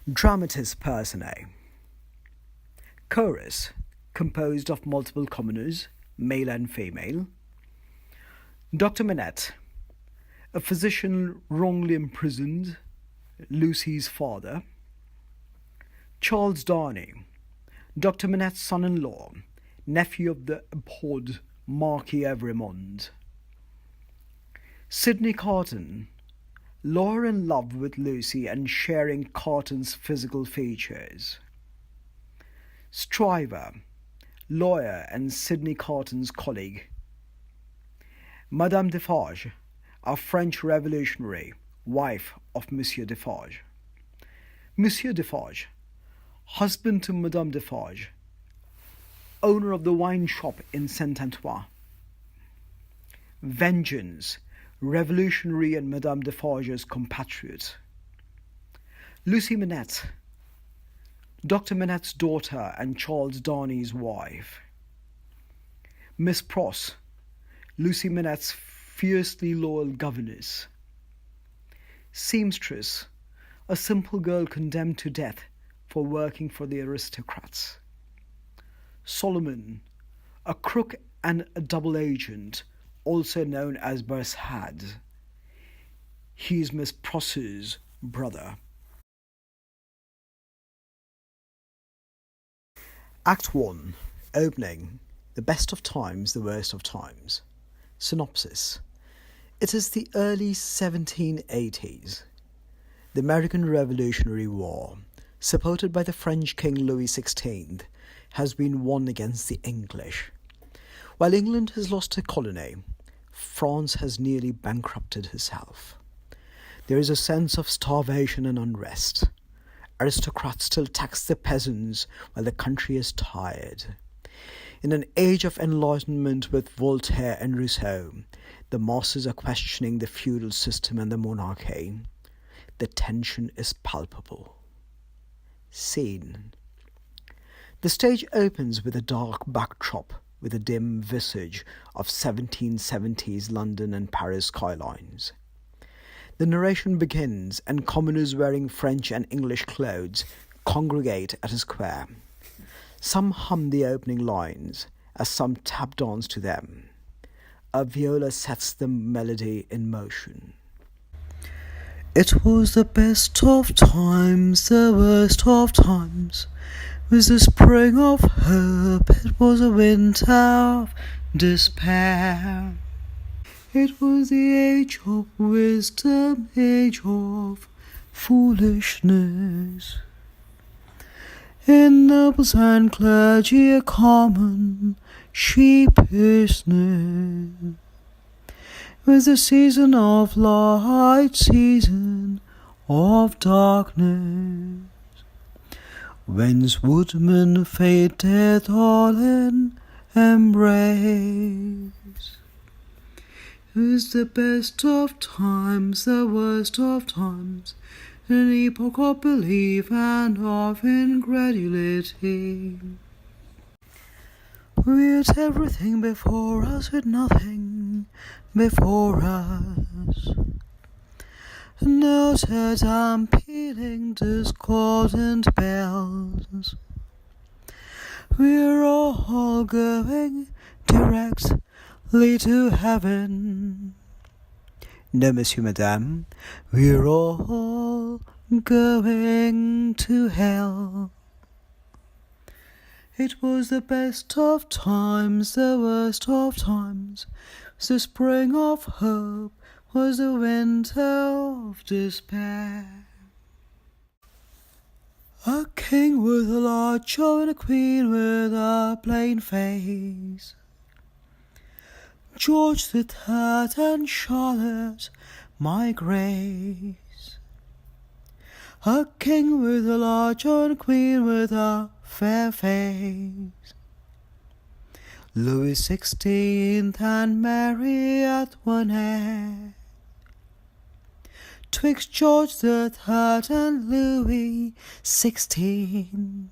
Dramatis Personae. Chorus, composed of multiple commoners, male and female. Dr. Manette, a physician wrongly imprisoned, Lucy's father. Charles Darnay, Dr. Manette's son-in-law, nephew of the abhorred Marquis Evremond. Sidney Carton, lawyer in love with Lucy and sharing Carton's physical features. Stryver, lawyer and Sidney Carton's colleague. Madame Defarge, a French revolutionary, wife of Monsieur Defarge. Monsieur Defarge, husband to Madame Defarge, owner of the wine shop in Saint-Antoine. Vengeance, revolutionary and Madame Defarge's compatriot. Lucy Manette, Dr. Manette's daughter and Charles Darnay's wife. Miss Pross, Lucy Manette's fiercely loyal governess. Seamstress, a simple girl condemned to death for working for the aristocrats. Solomon, a crook and a double agent, also known as Bersad. He is Miss Pross's brother. Act 1. Opening. The best of times, the worst of times. Synopsis. It is the early 1780s. The American Revolutionary War, supported by the French King Louis XVI, has been won against the English. While England has lost a colony, France has nearly bankrupted herself. There is a sense of starvation and unrest. Aristocrats still tax the peasants while the country is tired. In an age of enlightenment with Voltaire and Rousseau, the masses are questioning the feudal system and the monarchy. The tension is palpable. Scene. The stage opens with a dark backdrop with a dim visage of 1770s London and Paris skylines. The narration begins and commoners wearing French and English clothes congregate at a square. Some hum the opening lines as some tap dance to them. A viola sets the melody in motion. It was the best of times, the worst of times. With the spring of hope, it was a winter of despair. It was the age of wisdom, age of foolishness. In nobles and clergy a common sheepishness. With the season of light, season of darkness. Whence woodmen faded all in embrace. It was the best of times, the worst of times, an epoch of belief and of incredulity. With everything before us, with nothing before us. Noted and pealing discordant bells. We're all going directly to heaven. No, monsieur, madame, we're all going to hell. It was the best of times, the worst of times. The spring of hope was the winter of despair. A king with a large show and a queen with a plain face. George the Third and Charlotte, my grace. A king with a large show and a queen with a fair face. Louis XVI and Mary Antoinette. Twixt George the Third and Louis XVI.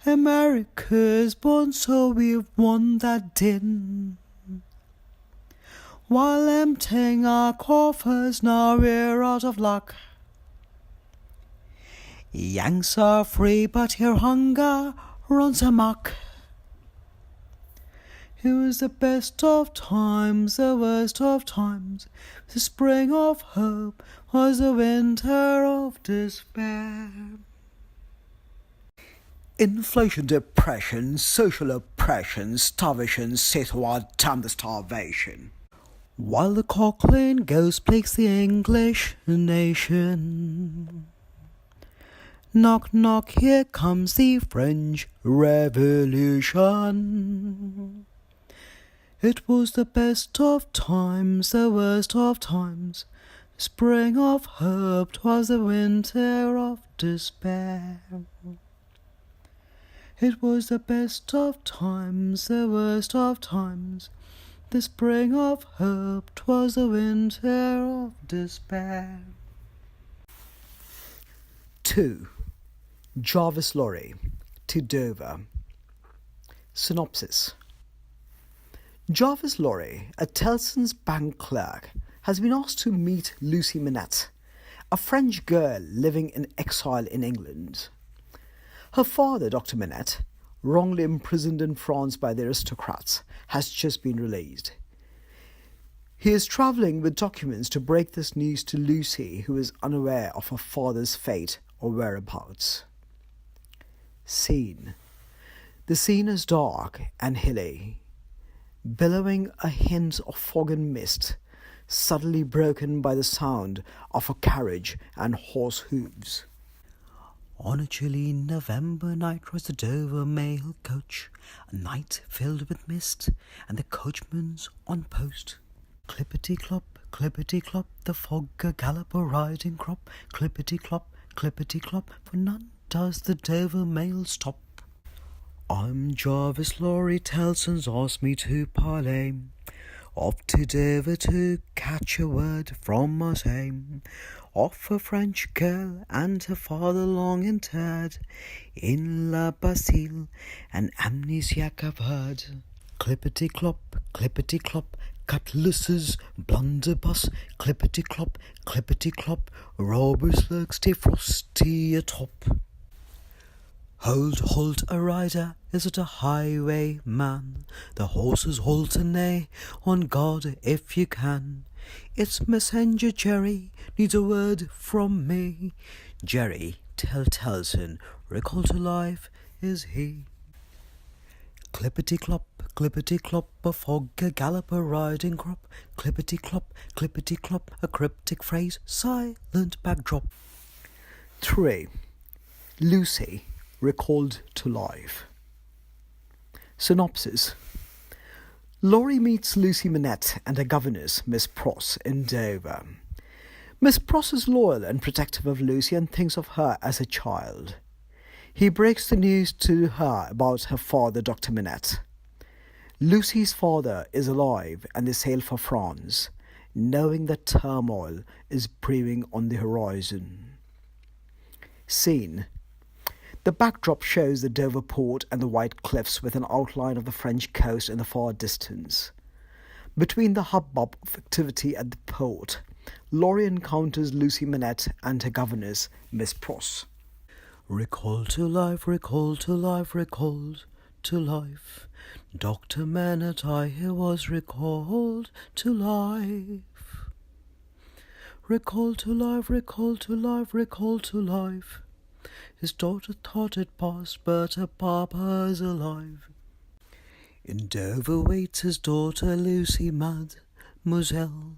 America's born, so we've won that din. While emptying our coffers, now we're out of luck. Yanks are free, but your hunger runs amok. It was the best of times, the worst of times. The spring of hope was the winter of despair. Inflation, depression, social oppression, starvation, citywide damn the starvation. While the Cochlean ghost plagues the English nation. Knock, knock, here comes the French Revolution. It was the best of times, the worst of times. The spring of hope, 'twas the winter of despair. It was the best of times, the worst of times. The spring of hope, 'twas the winter of despair. 2. Jarvis Lorry to Dover. Synopsis. Jarvis Lorry, a Tellson's bank clerk, has been asked to meet Lucy Manette, a French girl living in exile in England. Her father, Dr. Manette, wrongly imprisoned in France by the aristocrats, has just been released. He is travelling with documents to break this news to Lucy, who is unaware of her father's fate or whereabouts. Scene. The scene is dark and hilly, billowing a hint of fog and mist, suddenly broken by the sound of a carriage and horse hooves. On a chilly November night was the Dover mail coach, a night filled with mist, and the coachman's on post. Clippity-clop, the fog a gallop a riding crop, clippity-clop, for none does the Dover mail stop. I'm Jarvis Lorry, Tellson's asked me to parley, off to Dover to catch a word from Marseille, of a French girl and her father long interred in La Bastille, an amnesiac I've heard. Clippity-clop, cutlasses, blunderbuss, clippity-clop, robbers lurks stay frosty atop. Halt, a rider, is it a highwayman? The horses halt and neigh, on guard if you can. It's Messenger Jerry, needs a word from me. Jerry, tell Tellson, recalled to life is he. Clippity-clop, a fog, a gallop, a riding crop. Clippity-clop, a cryptic phrase, silent backdrop. 3. Lucy, recalled to life. Synopsis. Laurie meets Lucy Manette and her governess, Miss Pross, in Dover. Miss Pross is loyal and protective of Lucy and thinks of her as a child. He breaks the news to her about her father, Dr. Manette. Lucy's father is alive and they sail for France, knowing that turmoil is brewing on the horizon. Scene. The backdrop shows the Dover port and the white cliffs with an outline of the French coast in the far distance. Between the hubbub of activity at the port, Laurie encounters Lucy Manette and her governess, Miss Pross. Recalled to life, Dr. Manette, I hear, was recalled to life. Recalled to life. His daughter thought it past, but her papa's alive. In Dover waits his daughter Lucy, Mademoiselle,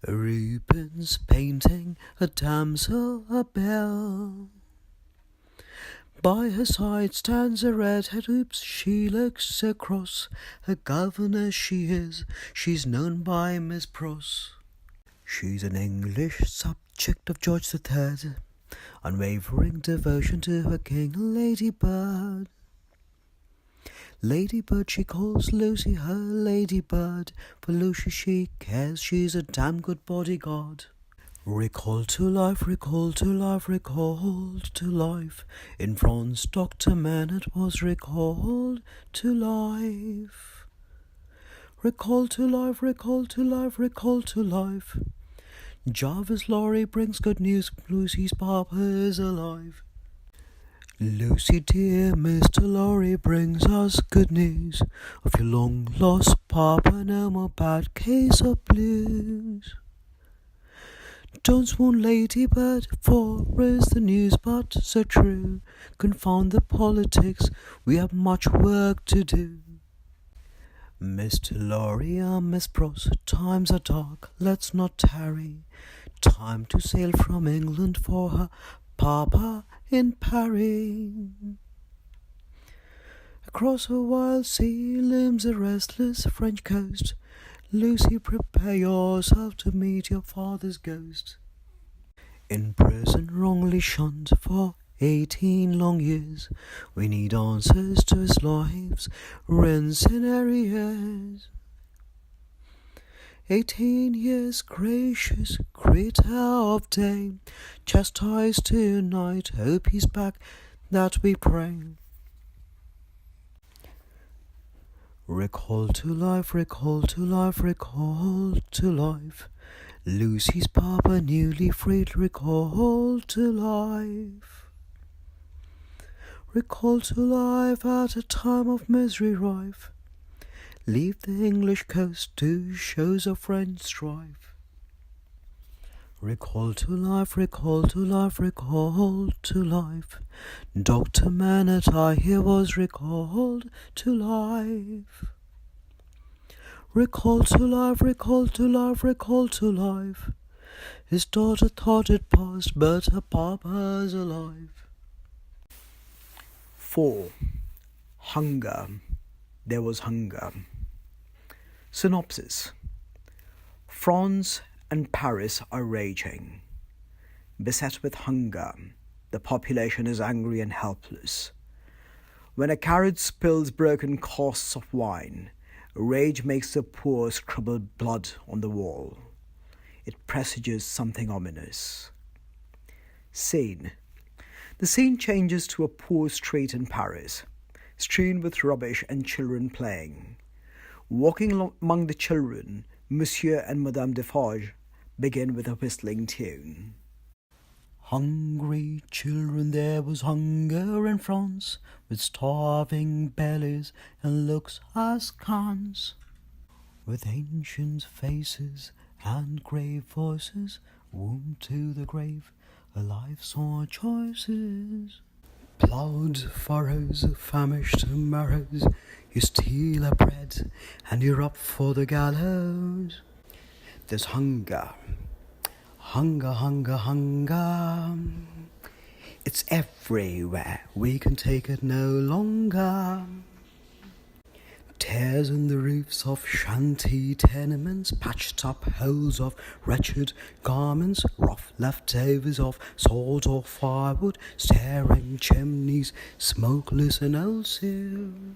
a Rubens painting, a damsel, a belle. By her side stands a redhead, oops, she looks so cross. Her governess she is, she's known by Miss Pross. She's an English subject of George III, unwavering devotion to her king, Ladybird. Ladybird, she calls Lucy her Ladybird, for Lucy she cares, she's a damn good bodyguard. Recalled to life, in France Dr. Manette was recalled to life. Recalled to life. Jarvis Lorry brings good news, Lucy's papa is alive. Lucy dear, Mr. Lorry brings us good news of your long lost papa, no more bad case of blues. Don't swoon, ladybird, for is the news but so true? Confound the politics, we have much work to do. Mr. Lorry and Miss Pross, times are dark, let's not tarry. Time to sail from England for her papa in Paris. Across a wild sea limbs the restless French coast. Lucy, prepare yourself to meet your father's ghost. In prison, wrongly shunned for 18 long years, we need answers to his life's rents in arrears. 18 years, gracious creator of day, chastised tonight, hope he's back, that we pray. Recall to life, recall to life, recall to life. Lucy's papa newly freed, recall to life. Recall to life at a time of misery rife. Leave the English coast to shows of French strife. Recall to life, recall to life, recall to life. Dr. Manette, I hear, was recalled to life. Recall to life, recall to life, recall to life. His daughter thought it past, but her papa's alive. 4. Hunger. There was hunger. Synopsis. France and Paris are raging. Beset with hunger, the population is angry and helpless. When a carriage spills broken casks of wine, rage makes the poor scribble blood on the wall. It presages something ominous. Scene. The scene changes to a poor street in Paris, strewn with rubbish and children playing. Walking among the children, Monsieur and Madame Defarge begin with a whistling tune. Hungry children, there was hunger in France, with starving bellies and looks askance. With ancient faces and grave voices, wombed to the grave, a life saw choices. Ploughed furrows, famished marrows, you steal a bread and you're up for the gallows. There's hunger, hunger, hunger, hunger. It's everywhere, we can take it no longer. Tears in the roofs of shanty tenements, patched up holes of wretched garments, rough leftovers of salt or firewood, staring chimneys, smokeless and ill-sealed.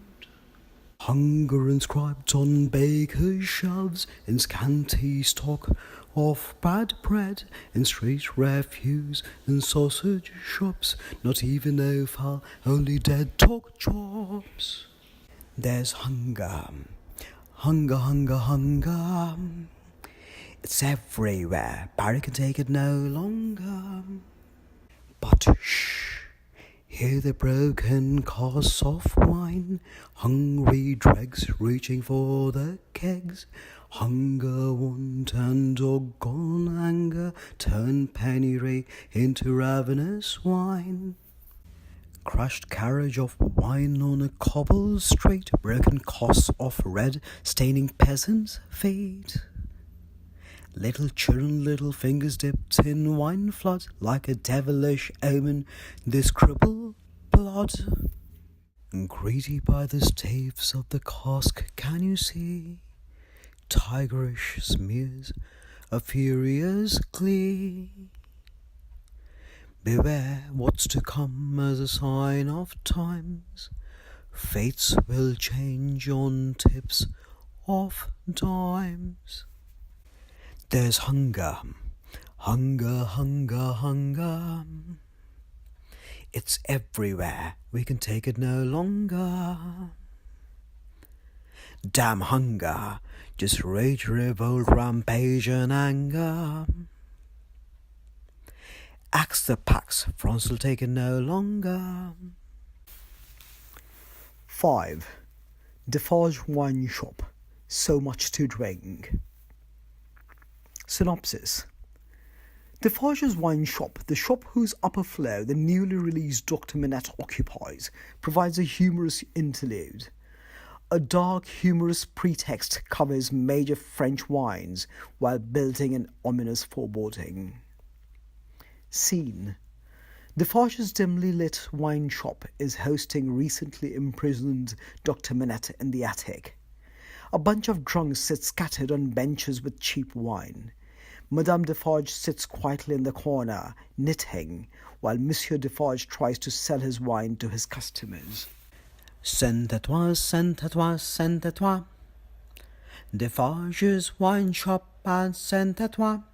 Hunger inscribed on bakers' shelves, in scanty stock of bad bread, in street refuse, in sausage shops, not even offal, only dead talk chops. There's hunger, hunger, hunger, hunger. It's everywhere, Barry can take it no longer. But shh, hear the broken casks of wine, hungry dregs reaching for the kegs. Hunger, want, and doggone anger turn penny ray into ravenous wine. Crushed carriage of wine on a cobbled street, broken casks of red staining peasants' feet. Little children, little fingers dipped in wine flood, like a devilish omen, they scribble blood. And greedy by the staves of the cask, can you see tigerish smears of furious glee? Beware what's to come as a sign of times. Fates will change on tips of dimes. There's hunger, hunger, hunger, hunger. It's everywhere, we can take it no longer. Damn hunger, just rage, revolt, rampage and anger. Axe the packs, France will take it no longer. 5. Defarge Wine Shop, so much to drink. Synopsis. Defarge's wine shop, the shop whose upper floor the newly released Dr. Manette occupies, provides a humorous interlude. A dark, humorous pretext covers major French wines while building an ominous foreboding. Scene. Defarge's dimly lit wine shop is hosting recently imprisoned Dr. Manette in the attic. A bunch of drunks sit scattered on benches with cheap wine. Madame Defarge sits quietly in the corner, knitting, while Monsieur Defarge tries to sell his wine to his customers. Saint-Etoile, Saint-Etoile, Saint-Etoile. Defarge's wine shop at Saint-Etoile.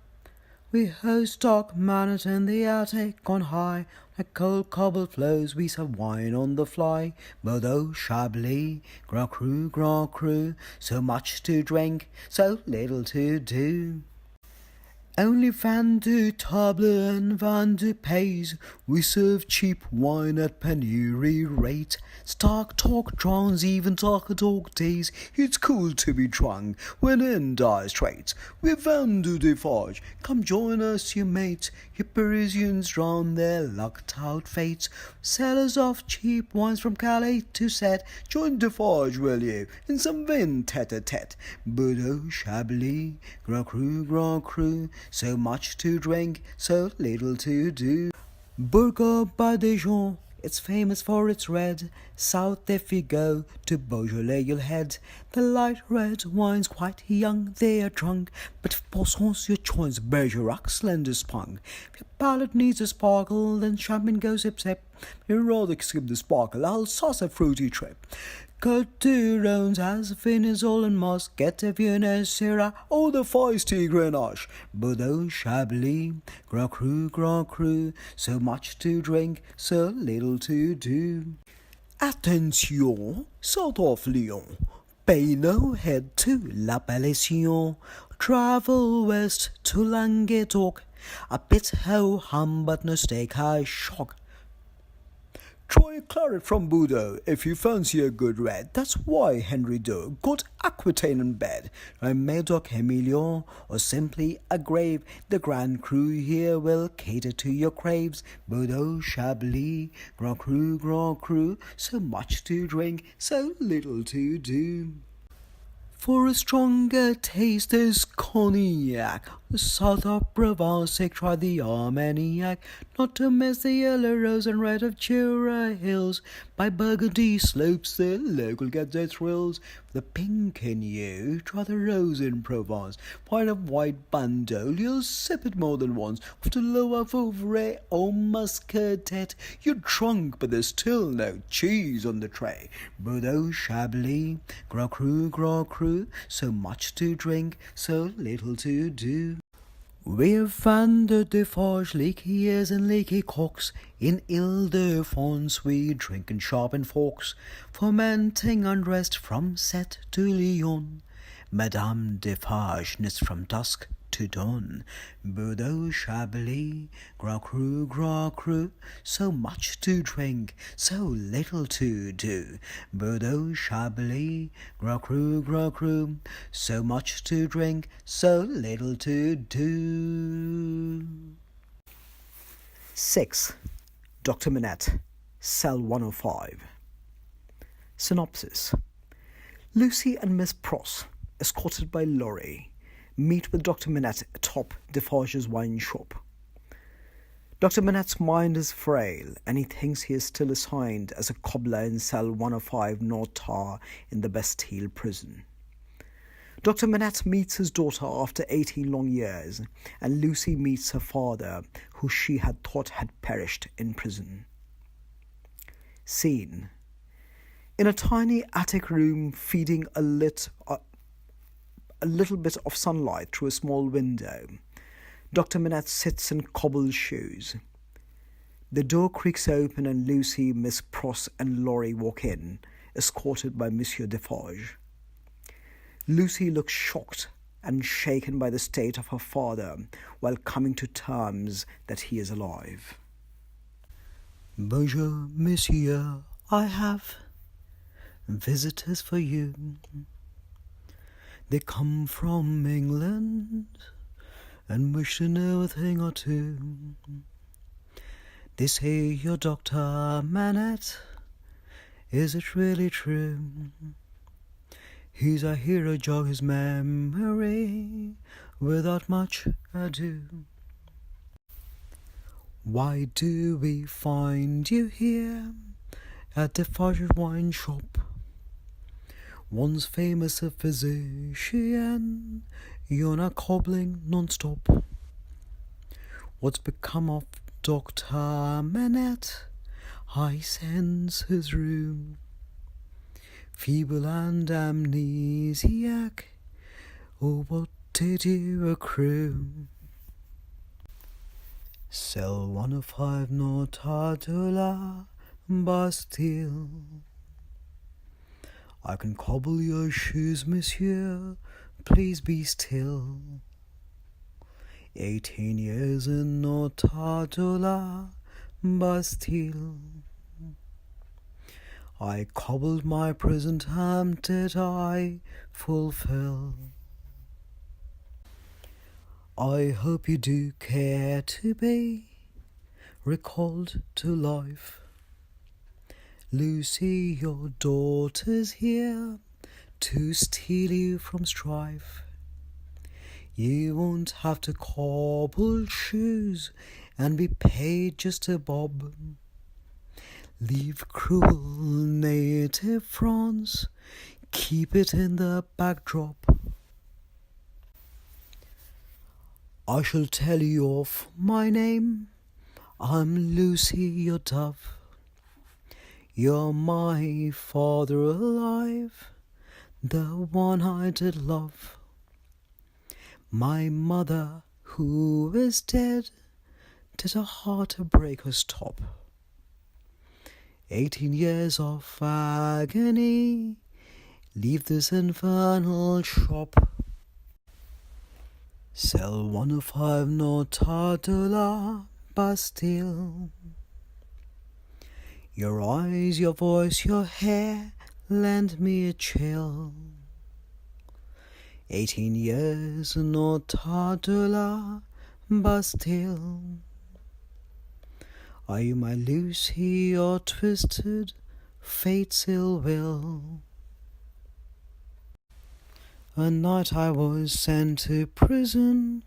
We host Doc Manette in the attic on high. Like cold cobble flows, we serve wine on the fly. Bordeaux, Chablis, Grand Cru, Grand Cru. So much to drink, so little to do. Only Vin du Table and Vin du Pays. We serve cheap wine at penury rate. Stark talk drowns even darker dog days. It's cool to be drunk when in dire straits. We're Vin du Defarge, come join us, you mate. You Parisians drown their lucked out fates. Sellers of cheap wines from Calais to Sète. Join Defarge, will you, in some vin tete-a-tete. Bordeaux, Chablis, Grand Cru, Grand Cru. So much to drink, so little to do. Bourgogne-by-Dijon, it's famous for its red. South if you go, to Beaujolais you'll head. The light red wine's quite young, they are drunk. But if Poisson's your choice, Bergerac, slender spunk. If your palate needs a sparkle, then champagne goes zip-zip. You'd rather skip the sparkle, Alsace a fruity trip. Côte du Rhône's as fin as all and moss. Get a Vienna Syrah, or the feisty Grenache. Bordeaux, Chablis, Grand Cru, Grand Cru. So much to drink, so little to do. Attention, south of Lyon. Pay no head to l'Appellation. Travel west to Languedoc. A bit ho-hum but no steak I shock. Try a claret from Bordeaux if you fancy a good red. That's why Henry Deux got Aquitaine in bed. A Médoc Emilion or simply a grave. The Grand Cru here will cater to your craves. Bordeaux, Chablis, Grand Cru, Grand Cru. So much to drink, so little to do. For a stronger taste there's cognac. The south of Provence, try the Armagnac. Not to miss the yellow rose and red of Jura hills. By Burgundy slopes the local get their thrills. The pink in you, try the rose in Provence. Wine of white Bandol, you'll sip it more than once. Of the Loire Vouvray or Muscadet. You're drunk, but there's still no cheese on the tray. Bordeaux, Chablis, Grand Cru, Grand Cru. So much to drink, so little to do. We're Vin du Defarge, leaky ears and leaky cocks. In Ile-de-France we drink and sharpen forks. Fermenting unrest from Sète to Lyon. Madame Defarge knits from dusk to dawn. Bordeaux, Chablis, Grand Cru, Grand Cru. So much to drink, so little to do. Bordeaux, Chablis, Grand Cru, Grand Cru. So much to drink, so little to do. 6. Dr. Manette, Cell 105. Synopsis. Lucy and Miss Pross, escorted by Laurie, meet with Dr. Manette atop Defarge's wine shop. Dr. Manette's mind is frail, and he thinks he is still assigned as a cobbler in cell 105 North Tower in the Bastille prison. Dr. Manette meets his daughter after 18 long years, and Lucy meets her father, who she had thought had perished in prison. Scene. In a tiny attic room feeding a little bit of sunlight through a small window, Dr. Manette sits in cobbled shoes. The door creaks open and Lucy, Miss Pross and Laurie walk in, escorted by Monsieur Defarge. Lucy looks shocked and shaken by the state of her father while coming to terms that he is alive. Bonjour, monsieur, I have visitors for you. They come from England and wish to know a thing or two. They say you're Dr. Manette. Is it really true? He's a hero, jog his memory without much ado. Why do we find you here at the Farger wine shop? Once famous a physician, you're now cobbling non-stop. What's become of Dr. Manette? I sense his room, feeble and amnesiac. Oh, what did you accrue? Cell 105 Nortadula Bastille. I can cobble your shoes, monsieur, please be still. 18 years in Nortadula Bastille. I cobbled my prison term, did I fulfill? I hope you do care to be recalled to life. Lucy, your daughter's here to steal you from strife. You won't have to cobble shoes and be paid just a bob. Leave cruel native France, keep it in the backdrop. I shall tell you of my name, I'm Lucy, your dove. You're my father alive, the one I did love. My mother, who is dead, did a heartbreaker stop. 18 years of agony, leave this infernal shop. Cell 105 Nortadula Bastille. Your eyes, your voice, your hair lend me a chill. 18 years Nortadula Bastille. Are you my Lucy or twisted fate's ill will? A night I was sent to prison,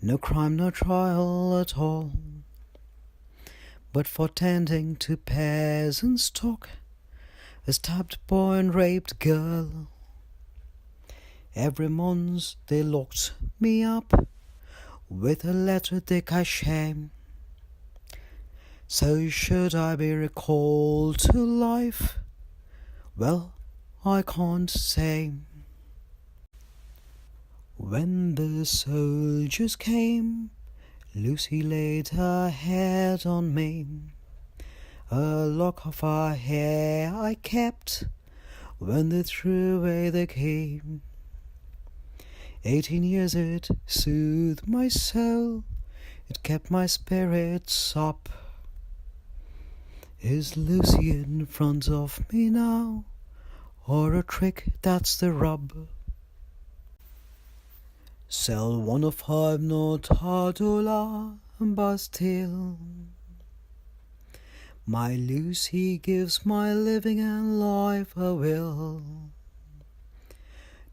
no crime, no trial at all, but for tending to peasant stock, a stabbed boy and raped girl. Every month they locked me up with a letter de cachet. So should I be recalled to life? Well, I can't say. When the soldiers came, Lucy laid her head on me. A lock of her hair I kept when they threw away the key. 18 years it soothed my soul, it kept my spirits up. Is Lucy in front of me now, or a trick that's the rub? Cell 105 Nortadula Bastille. My Lucy gives my living and life a will.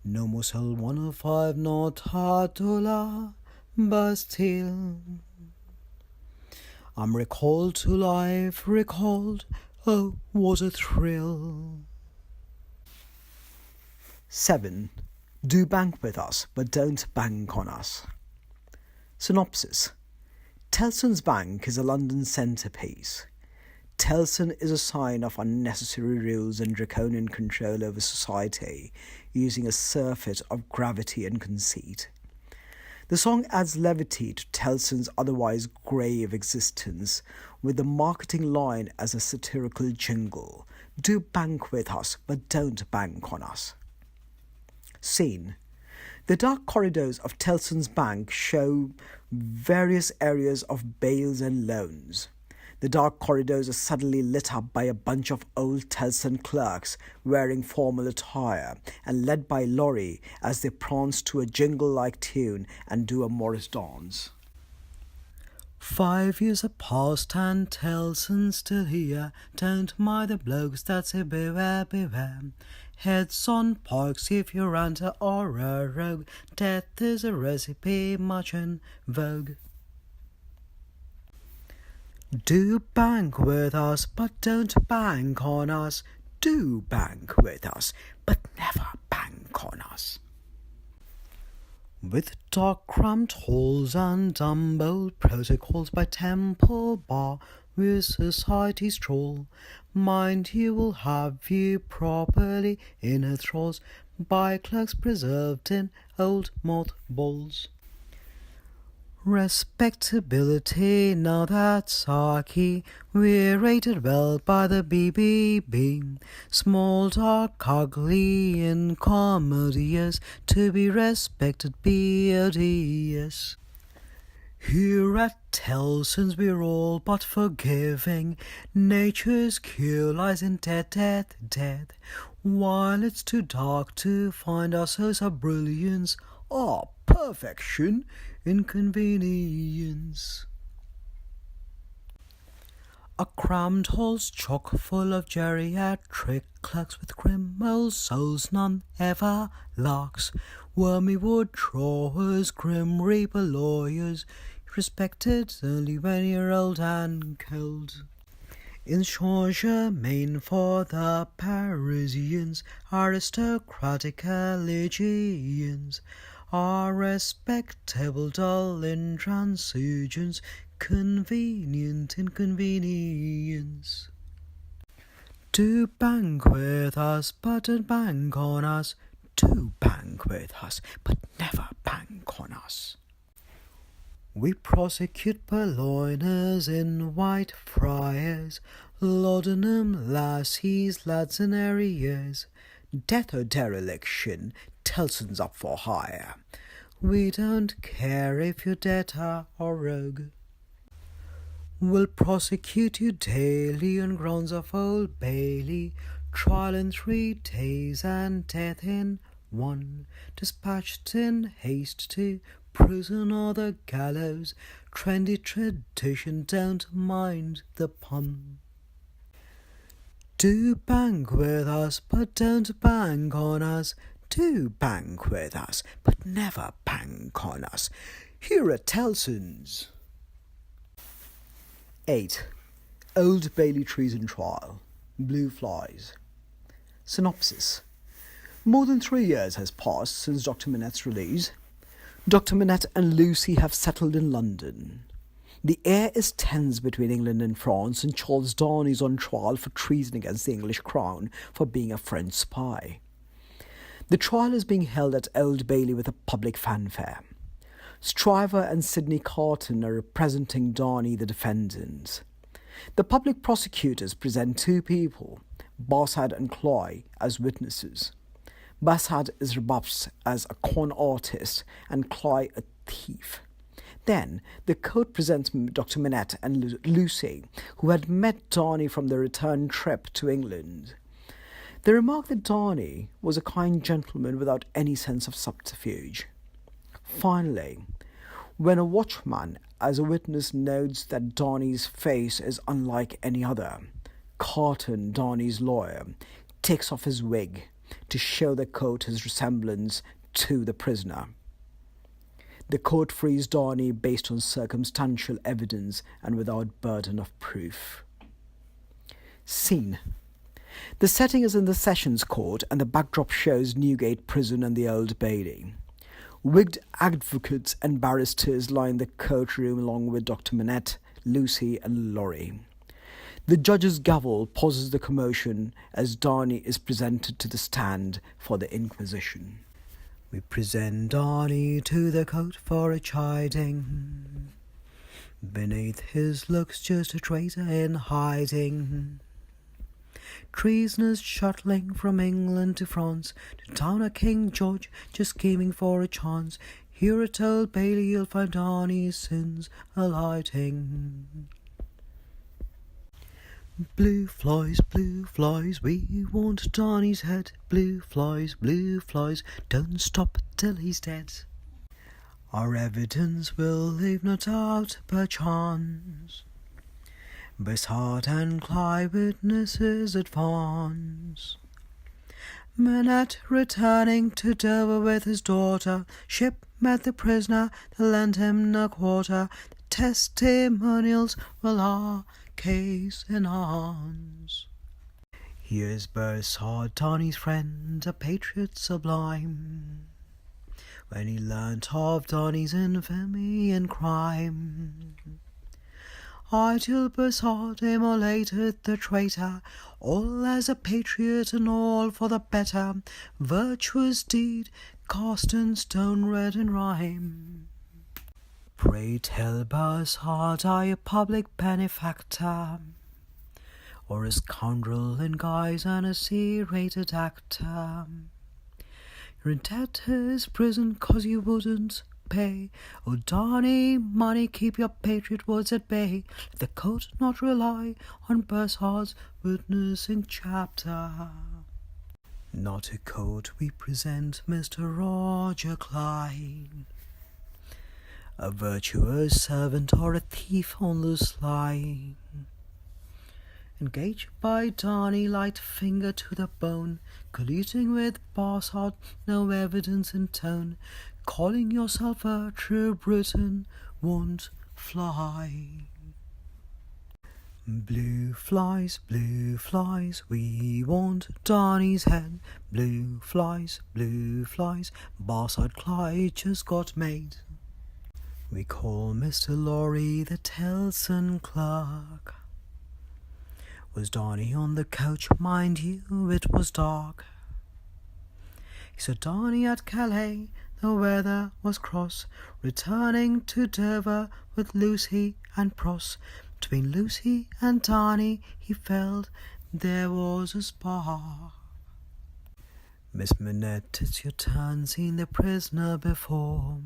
No more cell 105 Nortadula Bastille. I'm recalled to life, recalled, oh, what a thrill. 7. Do bank with us, but don't bank on us. Synopsis. Tellson's Bank is a London centrepiece. Tellson is a sign of unnecessary rules and draconian control over society, using a surfeit of gravity and conceit. The song adds levity to Tellson's otherwise grave existence, with the marketing line as a satirical jingle. Do bank with us, but don't bank on us. Scene. The dark corridors of Tellson's bank show various areas of bails and loans. The dark corridors are suddenly lit up by a bunch of old Tellson clerks wearing formal attire and led by Laurie as they prance to a jingle-like tune and do a Morris dance. 5 years have passed and Tellson's still here. Don't mind the blokes that say beware, beware. Heads on pikes if you're under or a rogue. Death is a recipe much in vogue. Do bank with us, but don't bank on us. Do bank with us, but never bank on us. With dark cramped halls and dumb old protocols by Temple Bar, where society stroll, mind you will have you properly in her thralls by clerks preserved in old mothballs. Respectability, now that's our key. We're rated well by the BBB. Small, dark, ugly, incommodious, to be respected, BODS. Here at Tellson's we're all but forgiving. Nature's cure lies in death, death, death. While it's too dark to find ourselves our brilliance, our perfection, inconvenience. A crammed hall's chock full of geriatric clerks with grim old souls none ever larks. Wormy wood drawers, grim reaper lawyers, respected only when you're old and cold. In Saint-Germain for the Parisians, aristocratic elegians, are respectable dull intransigence, convenient inconvenience. Do bank with us, but don't bank on us. Do bank with us, but never bank on us. We prosecute purloiners in Whitefriars, laudanum lassies, lads and areas. Death or dereliction, Tellson's up for hire. We don't care if you're debtor or rogue. We'll prosecute you daily on grounds of Old Bailey, trial in 3 days and death in 1, dispatched in haste to prison or the gallows. Trendy tradition, don't mind the pun. Do bank with us, but don't bank on us. Do bank with us, but never bank on us. Here at Tellson's. 8. Old Bailey Treason Trial. Blue Flies. Synopsis. More than 3 years has passed since Dr. Manette's release. Dr. Manette and Lucy have settled in London. The air is tense between England and France, and Charles Darnay is on trial for treason against the English crown for being a French spy. The trial is being held at Old Bailey with a public fanfare. Stryver and Sidney Carton are representing Darnay, the defendants. The public prosecutors present 2 people, Barsad and Cloy, as witnesses. Barsad is rebuffed as a con artist and Cloy a thief. Then, the court presents Dr. Manette and Lucy, who had met Darnay from their return trip to England. They remark that Darnay was a kind gentleman without any sense of subterfuge. Finally, when a watchman as a witness notes that Darnay's face is unlike any other, Carton, Darnay's lawyer, takes off his wig to show the court his resemblance to the prisoner. The court frees Darnay based on circumstantial evidence and without burden of proof. Scene. The setting is in the Sessions Court and the backdrop shows Newgate Prison and the Old Bailey. Wigged advocates and barristers line the courtroom along with Dr. Manette, Lucy and Laurie. The judge's gavel pauses the commotion as Darnay is presented to the stand for the inquisition. We present Darnay to the court for a chiding. Beneath his looks just a traitor in hiding. Treasoners shuttling from England to France, to town of King George, just scheming for a chance. Here at Old Bailey you'll find Darnay's sins alighting. Blue flies, we want Darnay's head. Blue flies, don't stop till he's dead. Our evidence will leave no doubt perchance. Beshart and Clyde witnesses advance. Manette returning to Dover with his daughter, ship met the prisoner that lent him no quarter. The testimonials will our case enhance. Here's Beshart, Darnay's friend, a patriot sublime, when he learnt of Darnay's infamy and crime. I till Beshart immolated the traitor, all as a patriot and all for the better. Virtuous deed cast in stone read in rhyme. Pray tell Beshart, I a public benefactor, or a scoundrel in guise and a C-rated actor? You're in debt to his prison 'cause you wouldn't pay. Oh, Darnay, money, keep your patriot words at bay. Let the court not rely on Beshart's witnessing chapter. Not to court we present Mr. Roger Clyde, a virtuous servant or a thief on the sly. Engaged by Darnay, light finger to the bone, colluding with Beshart, no evidence in tone. Calling yourself a true Briton won't fly. Blue flies, we want Darnay's head. Blue flies, Beshart Clyde just got made. We call Mr. Lorry the Tellson clerk. Was Darnay on the coach? Mind you, it was dark. He saw Darnay at Calais, the weather was cross, returning to Dover with Lucy and Pross. Between Lucy and Darnay he felt there was a spark. Miss Manette, it's your turn, seen the prisoner before,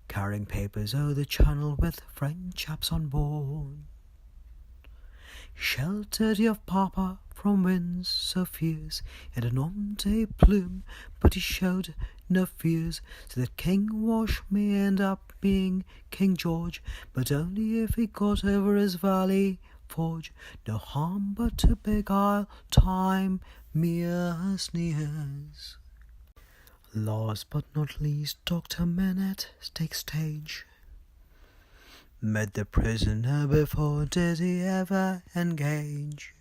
carrying papers o'er the channel with French chaps on board. Sheltered your papa from winds so fierce, he had an onde plume, but he showed no fears. So that King Wash may end up being King George, but only if he got over his valley forge. No harm but to beguile time, mere sneers. Last but not least, Dr. Manette takes stage. Met the prisoner before, did he ever engage?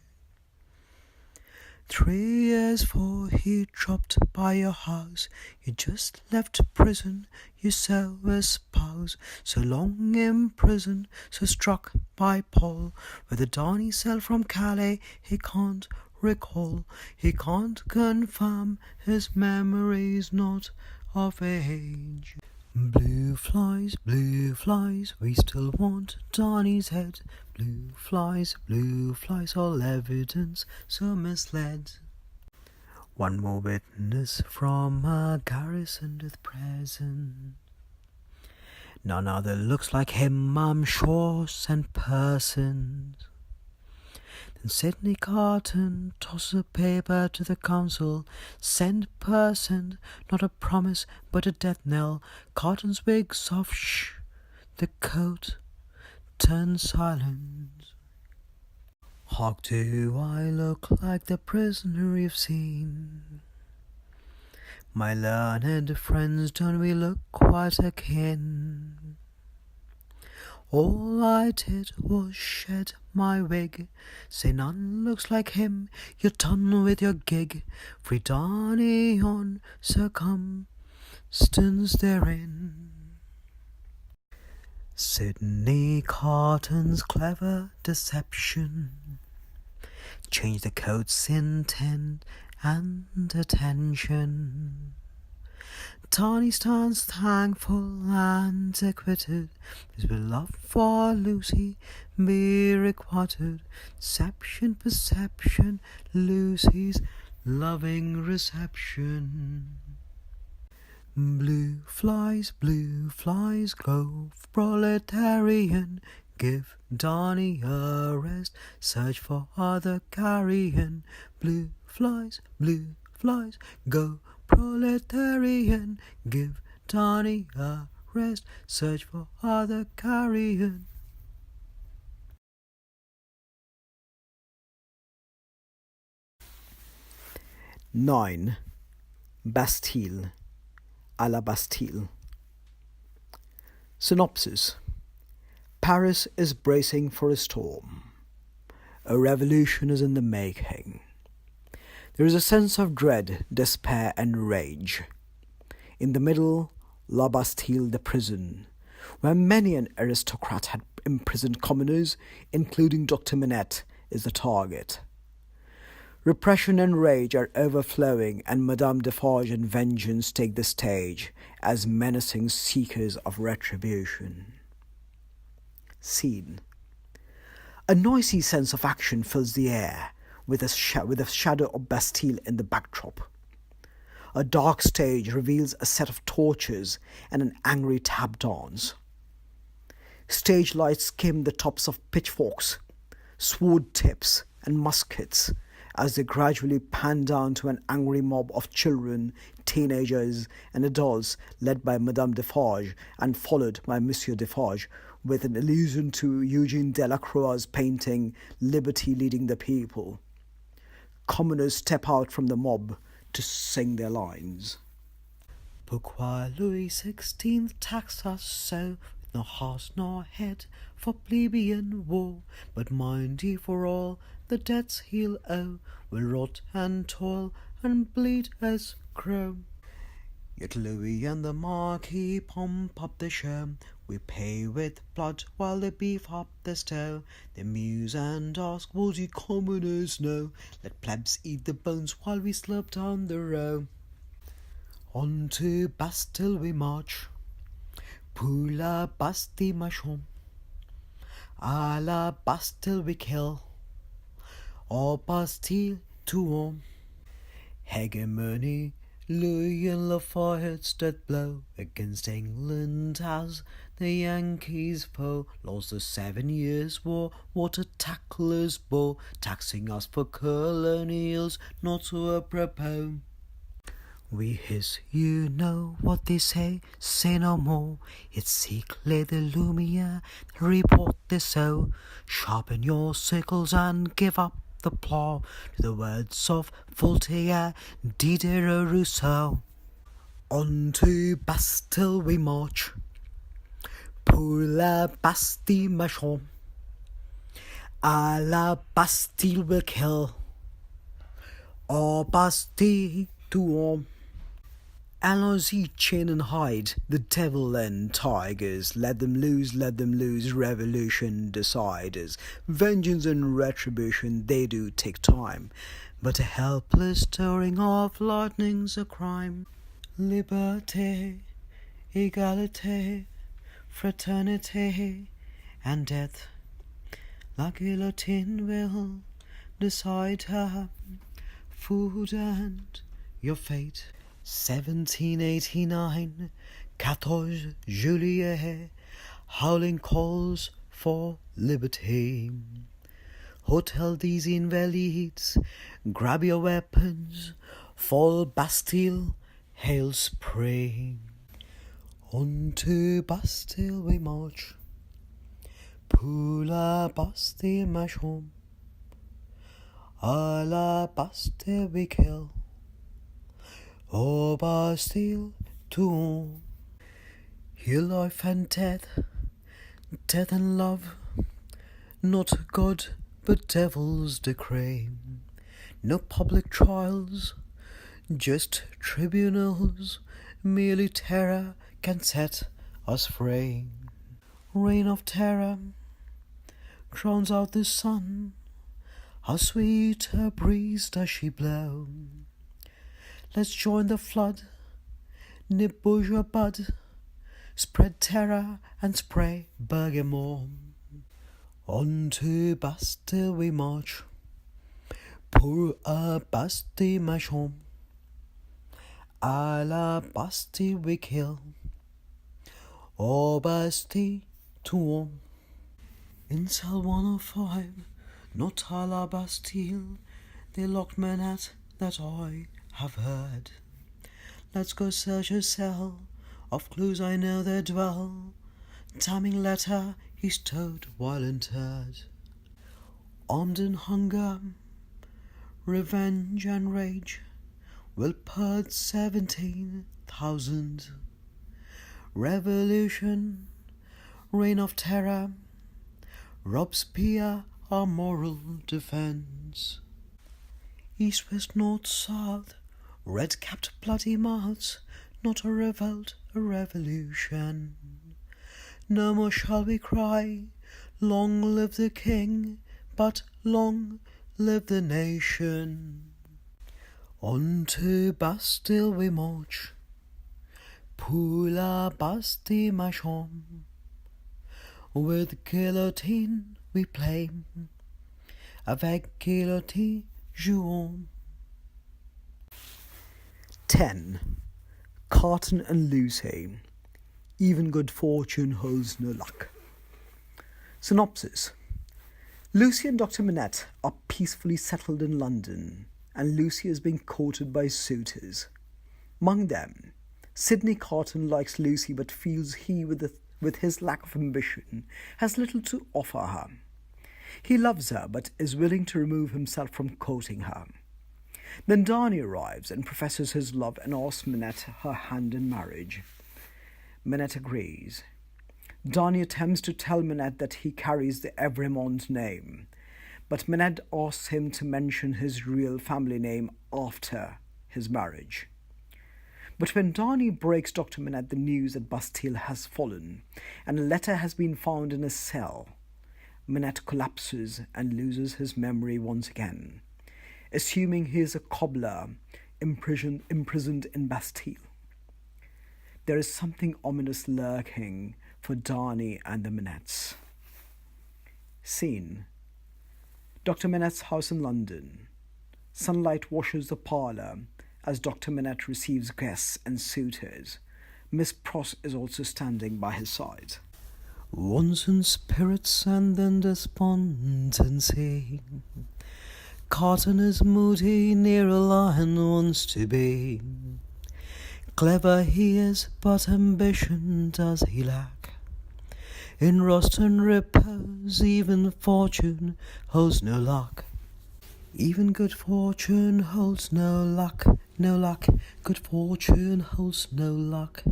3 years 4 he dropped by your house. You just left prison, you so espouse. So long in prison, so struck by Paul, where the Darnay cell from Calais he can't recall. He can't confirm, his memory's not of age. Blue flies, we still want Darnay's head. Blue flies, all evidence so misled. One more witness from a garrison with present. None other looks like him, I'm sure, sent persons. Then Sidney Carton toss a paper to the council. Send person, not a promise but a death knell. Carton's wig soft, shh, the coat turns silent. Hark, do I look like the prisoner you've seen? My learned friends, don't we look quite akin? All I did was shed my wig. Say none looks like him, you're done with your gig. Free Darnay on circumstance therein. Sidney Carton's clever deception changed the coat's intent and attention. Tony stands thankful and acquitted. His love for Lucy be requited. Perception, Lucy's loving reception. Blue flies, go proletarian. Give Donny a rest, search for other carrion. Blue flies, go proletarian. Give Donny a rest, search for other carrion. 9. Bastille, à la Bastille. Synopsis. Paris is bracing for a storm. A revolution is in the making. There is a sense of dread, despair, and rage. In the middle, La Bastille, the prison, where many an aristocrat had imprisoned commoners, including Dr. Manette, is the target. Repression and rage are overflowing, and Madame Defarge and vengeance take the stage as menacing seekers of retribution. Scene. A noisy sense of action fills the air, with a shadow of Bastille in the backdrop. A dark stage reveals a set of torches and an angry tap dance. Stage lights skim the tops of pitchforks, sword tips, and muskets as they gradually pan down to an angry mob of children, teenagers, and adults led by Madame Defarge and followed by Monsieur Defarge, with an allusion to Eugene Delacroix's painting Liberty Leading the People. Commoners step out from the mob to sing their lines. Pourquoi Louis XVI taxed us so, with no heart nor head for plebeian war, but mind ye for all the debts he'll owe, will rot and toil and bleed as crow. Yet Louis and the Marquis pump up the show. We pay with blood while they beef up the stove. They muse and ask, would you commoners know? Let plebs eat the bones while we slurp down the row. On to Bastille we march, pour la Bastille marchons. À la Bastille we kill, au Bastille tuons. Hegemony, Louis and Lafayette's death blow against England as the Yankees foe. Lost the 7 Years' War, what a tackler's bore, taxing us for colonials not so apropos. We hiss, you know what they say no more. It's Cycle de Lumiere, report this so. Sharpen your sickles and give up the plough to the words of Voltaire, Diderot, Rousseau. On to Bastille we march, pour la Bastille marchons. À la Bastille we'll kill, au Bastille tuons. Allons-y, chain and hide, the devil and tigers. Let them lose, revolution deciders. Vengeance and retribution, they do take time, but a helpless stirring of lightning's a crime. Liberté, égalité, fraternité, and death. La guillotine will decide her food and your fate. 1789, 14 Juillet, howling calls for liberty. Hotel des Invalides, grab your weapons, fall Bastille, hail spray. On to Bastille we march, pour la Bastille marchons. À la Bastille we kill, au Bastille tuons. Here life and death, death and love, not God but devil's decree. No public trials, just tribunals, merely terror can set us free. Reign of terror drowns out the sun, how sweet her breeze does she blow. Let's join the flood, nip bourgeois bud, spread terror and spray bergamot. On to Bastille we march, pour à Bastille marchons, à la Bastille we kill, au Bastille tuons. In cell 105, not à la Bastille, they locked Manette, that I have heard. Let's go search a cell of clues I know there dwell. Damning letter he stowed while interred. Armed in hunger, revenge and rage, will purge 17,000. Revolution, reign of terror, Robespierre our moral defence. East, west, north, south, red-capped bloody mouths, not a revolt, a revolution. No more shall we cry, long live the king, but long live the nation. On to Bastille we march, pour la Bastille marchons. With guillotine we play, avec guillotine jouons. 10. Carton and Lucy. Even good fortune holds no luck. Synopsis. Lucy and Dr. Manette are peacefully settled in London, and Lucy is being courted by suitors. Among them, Sidney Carton likes Lucy but feels he, with his lack of ambition, has little to offer her. He loves her but is willing to remove himself from courting her. Then Darnay arrives and professes his love and asks Manette her hand in marriage. Manette agrees. Darnay attempts to tell Manette that he carries the Evremond name, but Manette asks him to mention his real family name after his marriage. But when Darnay breaks Dr. Manette the news that Bastille has fallen and a letter has been found in a cell, Manette collapses and loses his memory once again, assuming he is a cobbler imprisoned in Bastille. There is something ominous lurking for Darnay and the Manettes. Scene: Dr. Manette's house in London. Sunlight washes the parlour as Dr. Manette receives guests and suitors. Miss Pross is also standing by his side. Once in spirits and then despondency, Carton is moody, near a lion wants to be. Clever he is, but ambition does he lack. In rust and repose, even fortune holds no luck. Even good fortune holds no luck, no luck. Good fortune holds no luck.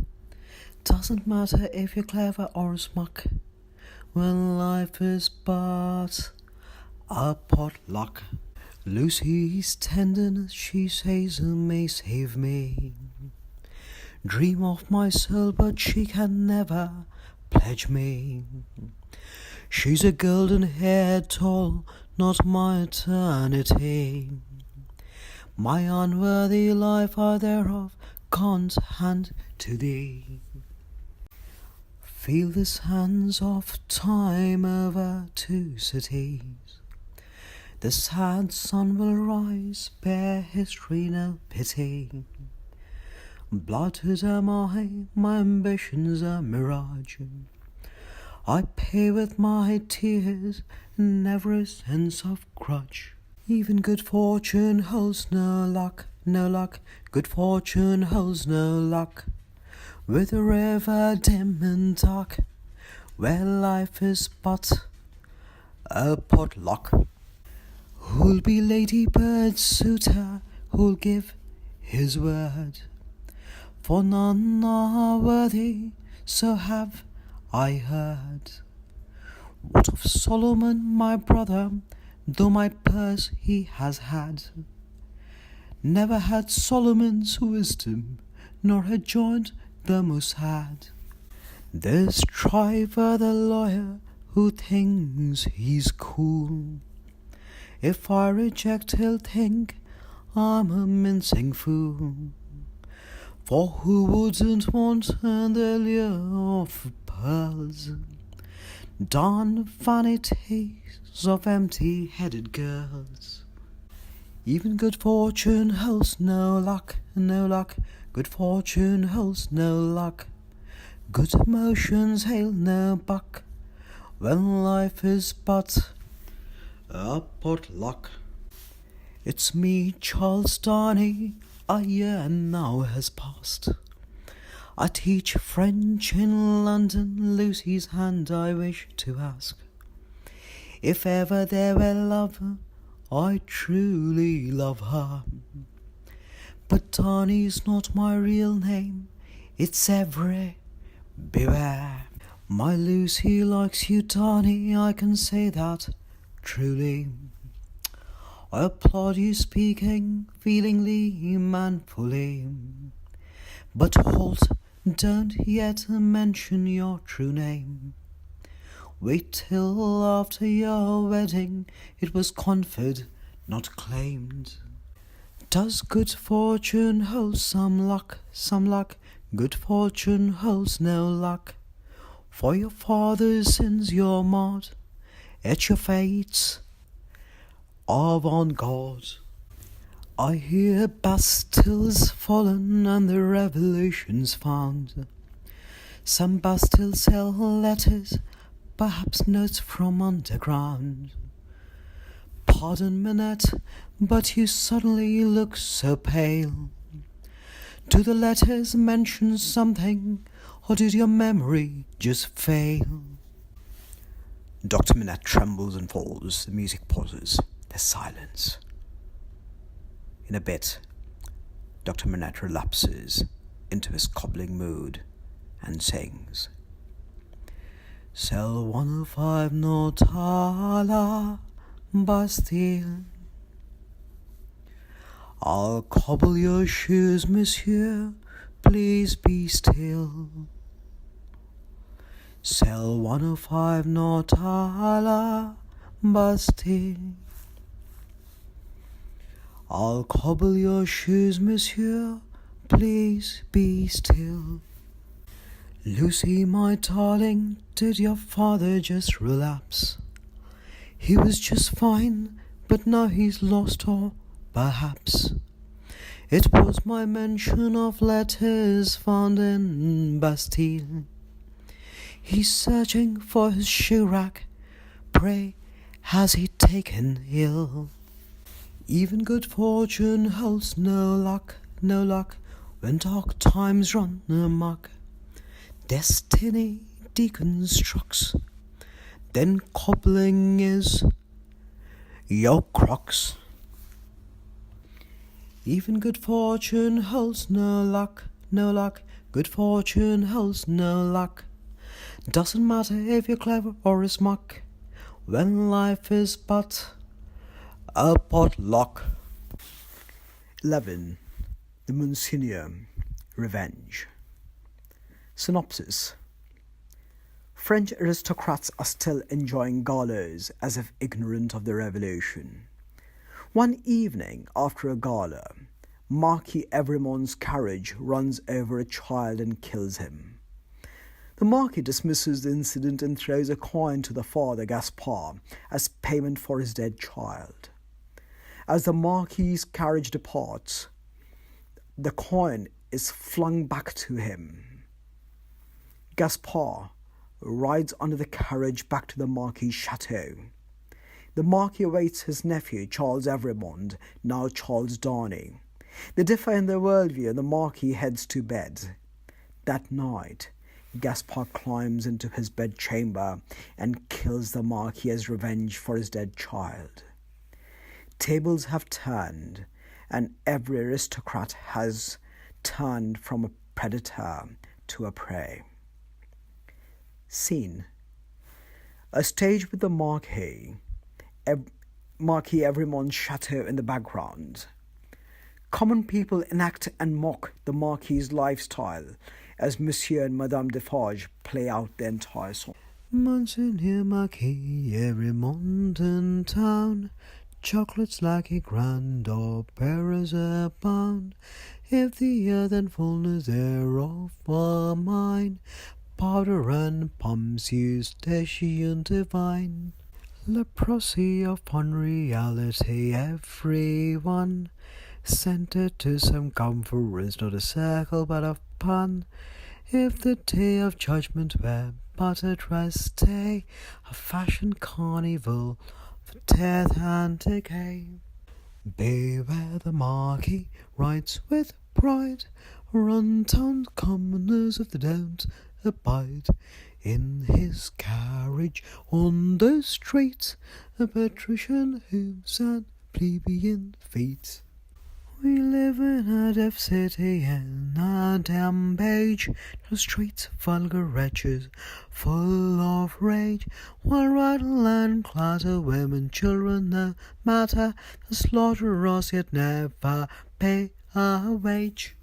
Doesn't matter if you're clever or a smuck, when life is but a potluck. Lucy's tenderness, she says, may save me. Dream of my soul, but she can never pledge me. She's a golden haired tall, not my eternity. My unworthy life I thereof can't hand to thee. Feel the sands of time over 2 cities. The sad sun will rise, bear history no pity. Blotted am I, my ambition's a mirage. I pay with my tears, never a sense of grudge. Even good fortune holds no luck, no luck. Good fortune holds no luck. With a river dim and dark, where life is but a potluck. Who'll be Lady Bird's suitor, who'll give his word? For none are worthy, so have I heard. What of Solomon, my brother, though my purse he has had? Never had Solomon's wisdom, nor had joined the Mossad. There's Stryver the lawyer, who thinks he's cool. If I reject, he'll think I'm a mincing fool. For who wouldn't want the lure of pearls, darn vanities of empty-headed girls? Even good fortune holds no luck, no luck. Good fortune holds no luck. Good emotions hail no buck, when life is but a potluck. It's me, Charles Darnay, a year now has passed. I teach French in London, Lucy's hand I wish to ask. If ever there were love, I truly love her. But Darnay's not my real name, it's Everett, beware. My Lucy likes you, Darnay, I can say that truly. I applaud you speaking feelingly, manfully. But halt, don't yet mention your true name. Wait till after your wedding, it was conferred, not claimed. Does good fortune hold some luck, some luck? Good fortune holds no luck. For your father's sins you're marred, at your fates avant-garde. I hear Bastilles fallen and the revolution's found. Some Bastilles sell letters, perhaps notes from underground. Pardon, Minette, but you suddenly look so pale. Do the letters mention something, or did your memory just fail? Dr. Minette trembles and falls. The music pauses. There's silence. In a bit, Dr. Minette relapses into his cobbling mood and sings. Cell 105 Notala Bastille. I'll cobble your shoes, monsieur, please be still. Cell 105 Notala Bastille. I'll cobble your shoes, monsieur, please be still. Lucy, my darling, did your father just relapse? He was just fine, but now he's lost, or perhaps it was my mention of letters found in Bastille. He's searching for his shoe rack. Pray, has he taken ill? Even good fortune holds no luck, no luck, when dark times run amok. Destiny deconstructs, then cobbling is your crux. Even good fortune holds no luck, no luck. Good fortune holds no luck. Doesn't matter if you're clever or a smuck, when life is but a potluck. 11. The Monsignor. Revenge. Synopsis. French aristocrats are still enjoying galas as if ignorant of the revolution. One evening after a gala, Marquis Evremont's carriage runs over a child and kills him. The Marquis dismisses the incident and throws a coin to the father, Gaspard, as payment for his dead child. As the Marquis's carriage departs, the coin is flung back to him. Gaspard rides under the carriage back to the Marquis's chateau. The Marquis awaits his nephew, Charles Evremond, now Charles Darnay. They differ in their worldview, and the Marquis heads to bed. That night, Gaspard climbs into his bedchamber and kills the Marquis as revenge for his dead child. Tables have turned, and every aristocrat has turned from a predator to a prey. Scene. A stage with the Marquis Evremont's chateau in the background. Common people enact and mock the Marquis's lifestyle as Monsieur and Madame Defarge play out the entire song. Monseigneur Marquis Evremont in town, Chocolates like a grand or berries abound, if the earth and fullness thereof are mine. Powder and pumps Eustachian divine. Leprosy of unreality, everyone. Sent it to some conference, not a circle but of pun. If the day of judgment were but a rest day, a fashion carnival for death and decay. Beware the Marquis rides with pride, run-town commoners if they don't abide. In his carriage on the street, a patrician hooves and plebeian feet. We live in a deaf city and a damn age, no streets, vulgar wretches, full of rage, while rattle and clatter women, children, no matter, the slaughter us yet never pay a wage.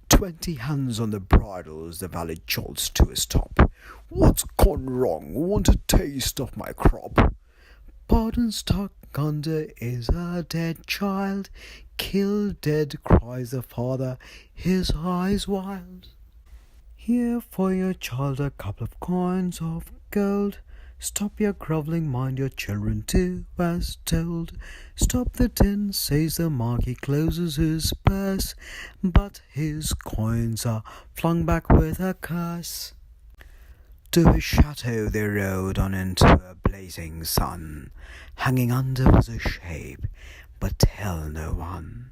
20 hands on the bridles, the valet jolts to a stop. What's gone wrong? Want a taste of my crop? Pardon stuck under is a dead child. Killed dead, cries the father, his eyes wild. Here for your child a couple of coins of gold. Stop your grovelling, mind your children too, as told. Stop the din, says the Marquis, closes his purse, but his coins are flung back with a curse. To his chateau they rode on into a blazing sun. Hanging under was a shape, but tell no one.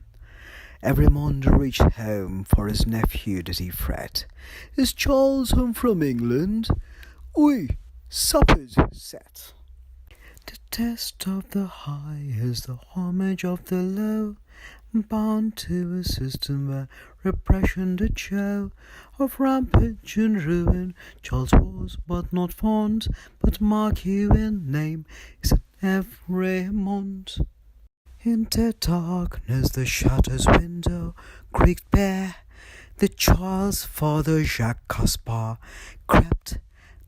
Evremond reached home, for his nephew did he fret. Is Charles home from England? Oui, supper's set. The test of the high is the homage of the low, bound to a system where repression did show. Of rampage and ruin Charles was but not fond, but mark you in name is an Evremond. In the darkness the shutter's window creaked bare. The child's father, Jacques Caspar, crept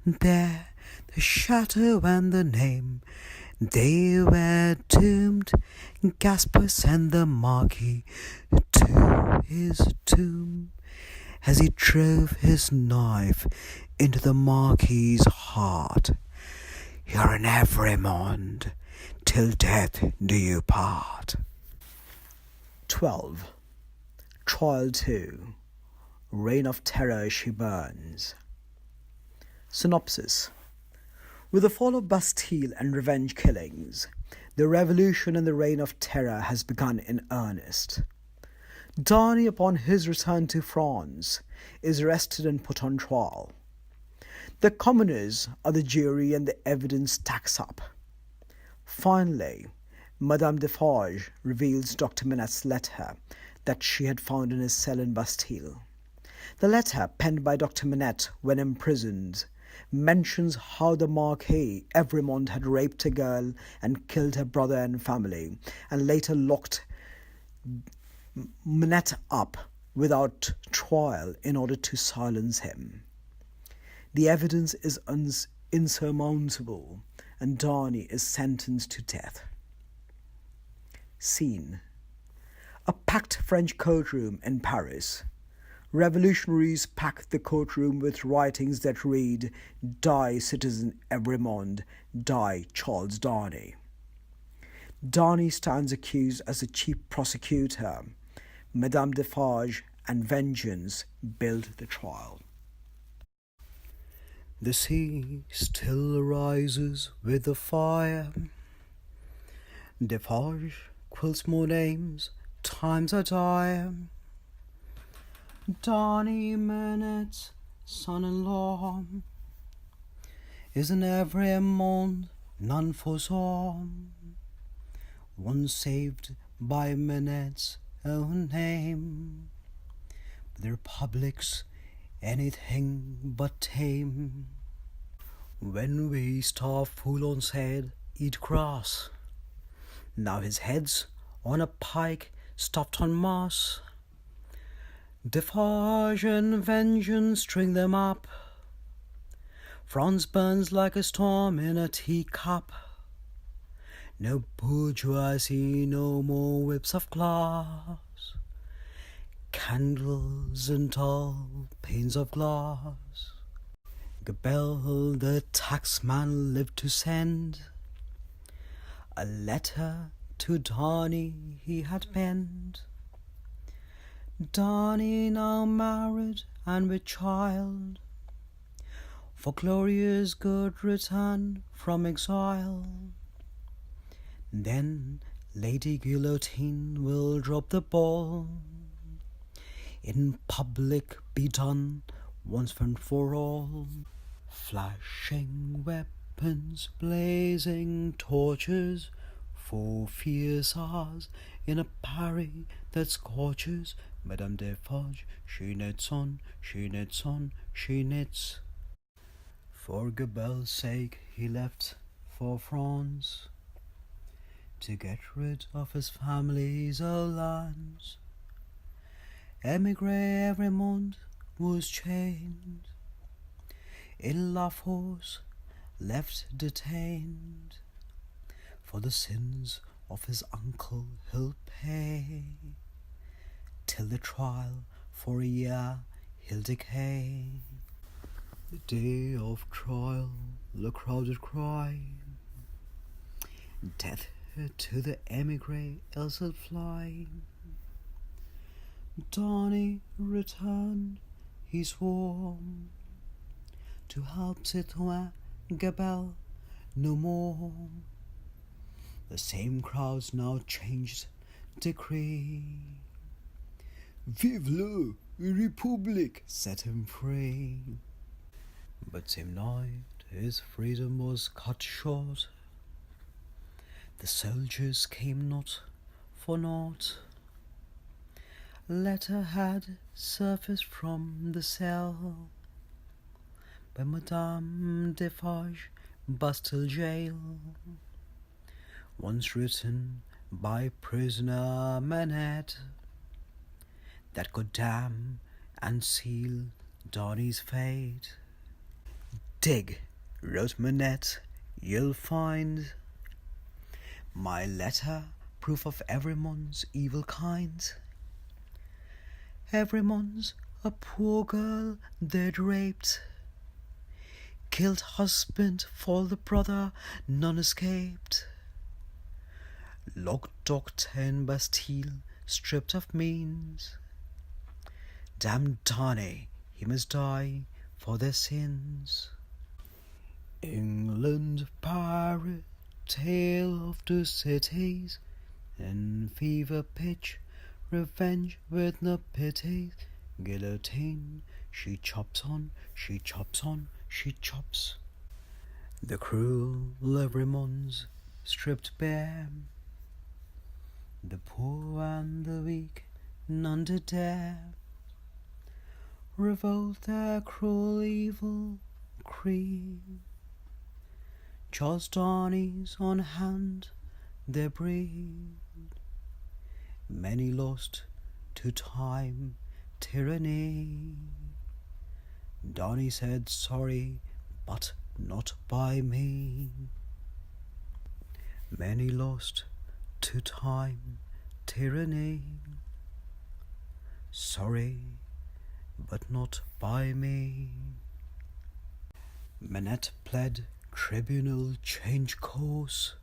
there. The shadow and the name, they were doomed. Gaspar sent the Marquis to his tomb, as he drove his knife into the Marquis's heart. You're an Evremond, till death do you part. 12. Trial 2. Reign of Terror she burns. Synopsis. With the fall of Bastille and revenge killings, the revolution and the reign of terror has begun in earnest. Darnley, upon his return to France, is arrested and put on trial. The commoners are the jury and the evidence stacks up. Finally, Madame Defarge reveals Dr. Manette's letter that she had found in his cell in Bastille. The letter, penned by Dr. Manette when imprisoned, mentions how the Marquis Evremond had raped a girl and killed her brother and family, and later locked Manette up without trial in order to silence him. The evidence is insurmountable, and Darnley is sentenced to death. Scene: a packed French courtroom in Paris. Revolutionaries pack the courtroom with writings that read, "Die, Citizen Evremond, die, Charles Darnley." Darnley stands accused as the chief prosecutor. Madame Defarge and vengeance build the trial. The sea still rises with the fire. Defarge quilts more names, times are dire. Darnley Manette's son-in-law is an Evremond none foresaw, one saved by Manette's own name. The Republic's anything but tame. When we starve Foulon's head, eat grass. Now his head's on a pike stuffed on moss. Defarge and vengeance string them up. France burns like a storm in a teacup. No bourgeoisie, no more whips of glass, candles and tall panes of glass. Gebel the taxman lived to send a letter to Donny he had penned. Donny now married and with child, for glorious good return from exile. Then Lady Guillotine will drop the ball, in public be done once and for all. Flashing weapons, blazing torches, for fierce hours in a Paris that scorches. Madame Defarge, she knits on, she knits on, she knits. For Gebel's sake he left for France, to get rid of his family's lands. Emigre Evremond was chained, in La Force left detained. For the sins of his uncle he'll pay, till the trial for a year he'll decay. The day of trial, the crowded cry, death to the emigre, else he'll fly. Donny returned, he swore, to help Citoyen Gebel no more. The same crowds now changed decree. Vive la République, set him free. But same night his freedom was cut short. The soldiers came not for naught. A letter had surfaced from the cell by Madame Defarge, Bastille Jail, once written by prisoner Manette, that could damn and seal Donny's fate. Dig, wrote Manette, you'll find my letter proof of Evremon's evil kind. Evremon's a poor girl they'd raped, killed husband for the brother, none escaped. Locked doctor in Bastille, stripped of means. Damn Donny, he must die for their sins. England, Paris, tale of two cities, in fever pitch, revenge with no pity. Guillotine, she chops on, she chops on, she chops. The cruel Evremonds stripped bare, the poor and the weak none did dare revolt their cruel evil creed. Charles Donny's on hand their breed, many lost to time, tyranny. Donny said sorry, but not by me. Many lost to time, tyranny. Sorry, but not by me. Manette pled, tribunal change course,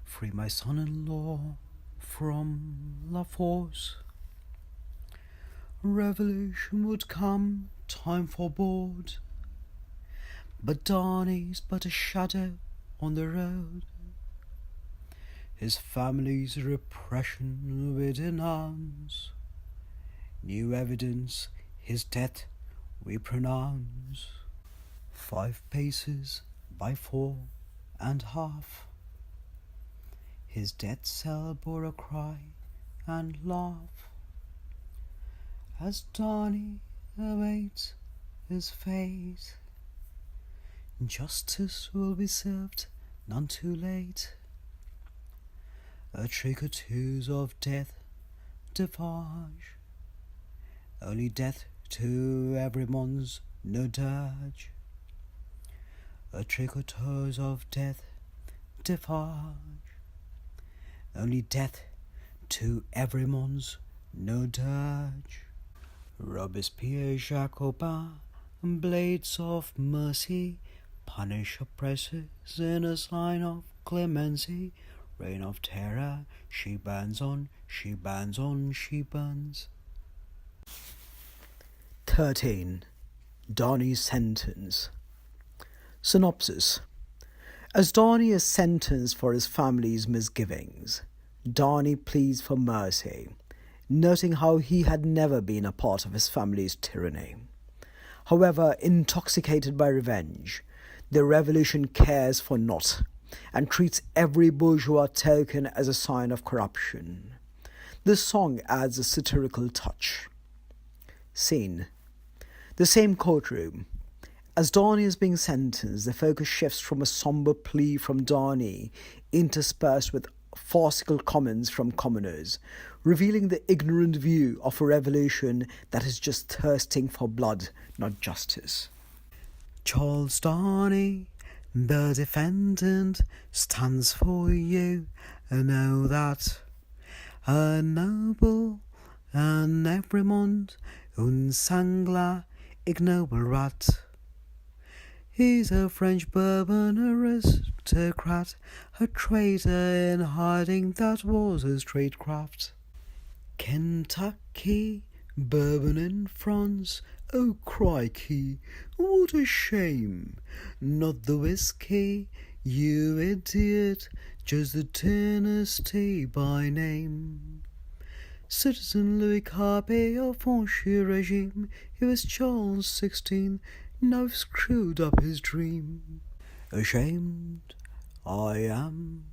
free my son-in-law from La Force. Revolution would come, time forebode, but Donny's but a shadow on the road. His family's repression we denounce, new evidence his death we pronounce. 5 paces by 4.5, his death cell bore a cry and laugh, as Donny awaits his fate. Justice will be served, none too late. A trick or two's of death, Defarge, only death to Evremon's no dirge. A trick or two's of death, Defarge. Only death to everyone's no dirge. Robespierre, Jacobin, blades of mercy, punish oppressors in a sign of clemency. Reign of terror, she burns on, she burns on, she burns. 13. Darnay's sentence. Synopsis. As Darnay is sentenced for his family's misgivings, Darnay pleads for mercy, noting how he had never been a part of his family's tyranny. However, intoxicated by revenge, the revolution cares for naught and treats every bourgeois token as a sign of corruption. This song adds a satirical touch. Scene. The same courtroom. As Darnay is being sentenced, the focus shifts from a somber plea from Darnay, interspersed with farcical comments from commoners, revealing the ignorant view of a revolution that is just thirsting for blood, not justice. Charles Darnay, the defendant, stands for you, and know that a noble and everyone un sangla ignoble rat. He's a French Bourbon aristocrat, a traitor in hiding, that was his tradecraft. Kentucky, Bourbon in France, oh crikey, what a shame. Not the whiskey, you idiot, just the Tennessee by name. Citizen Louis Capet of Ancien regime, he was Charles XVI, now screwed up his dream. Ashamed I am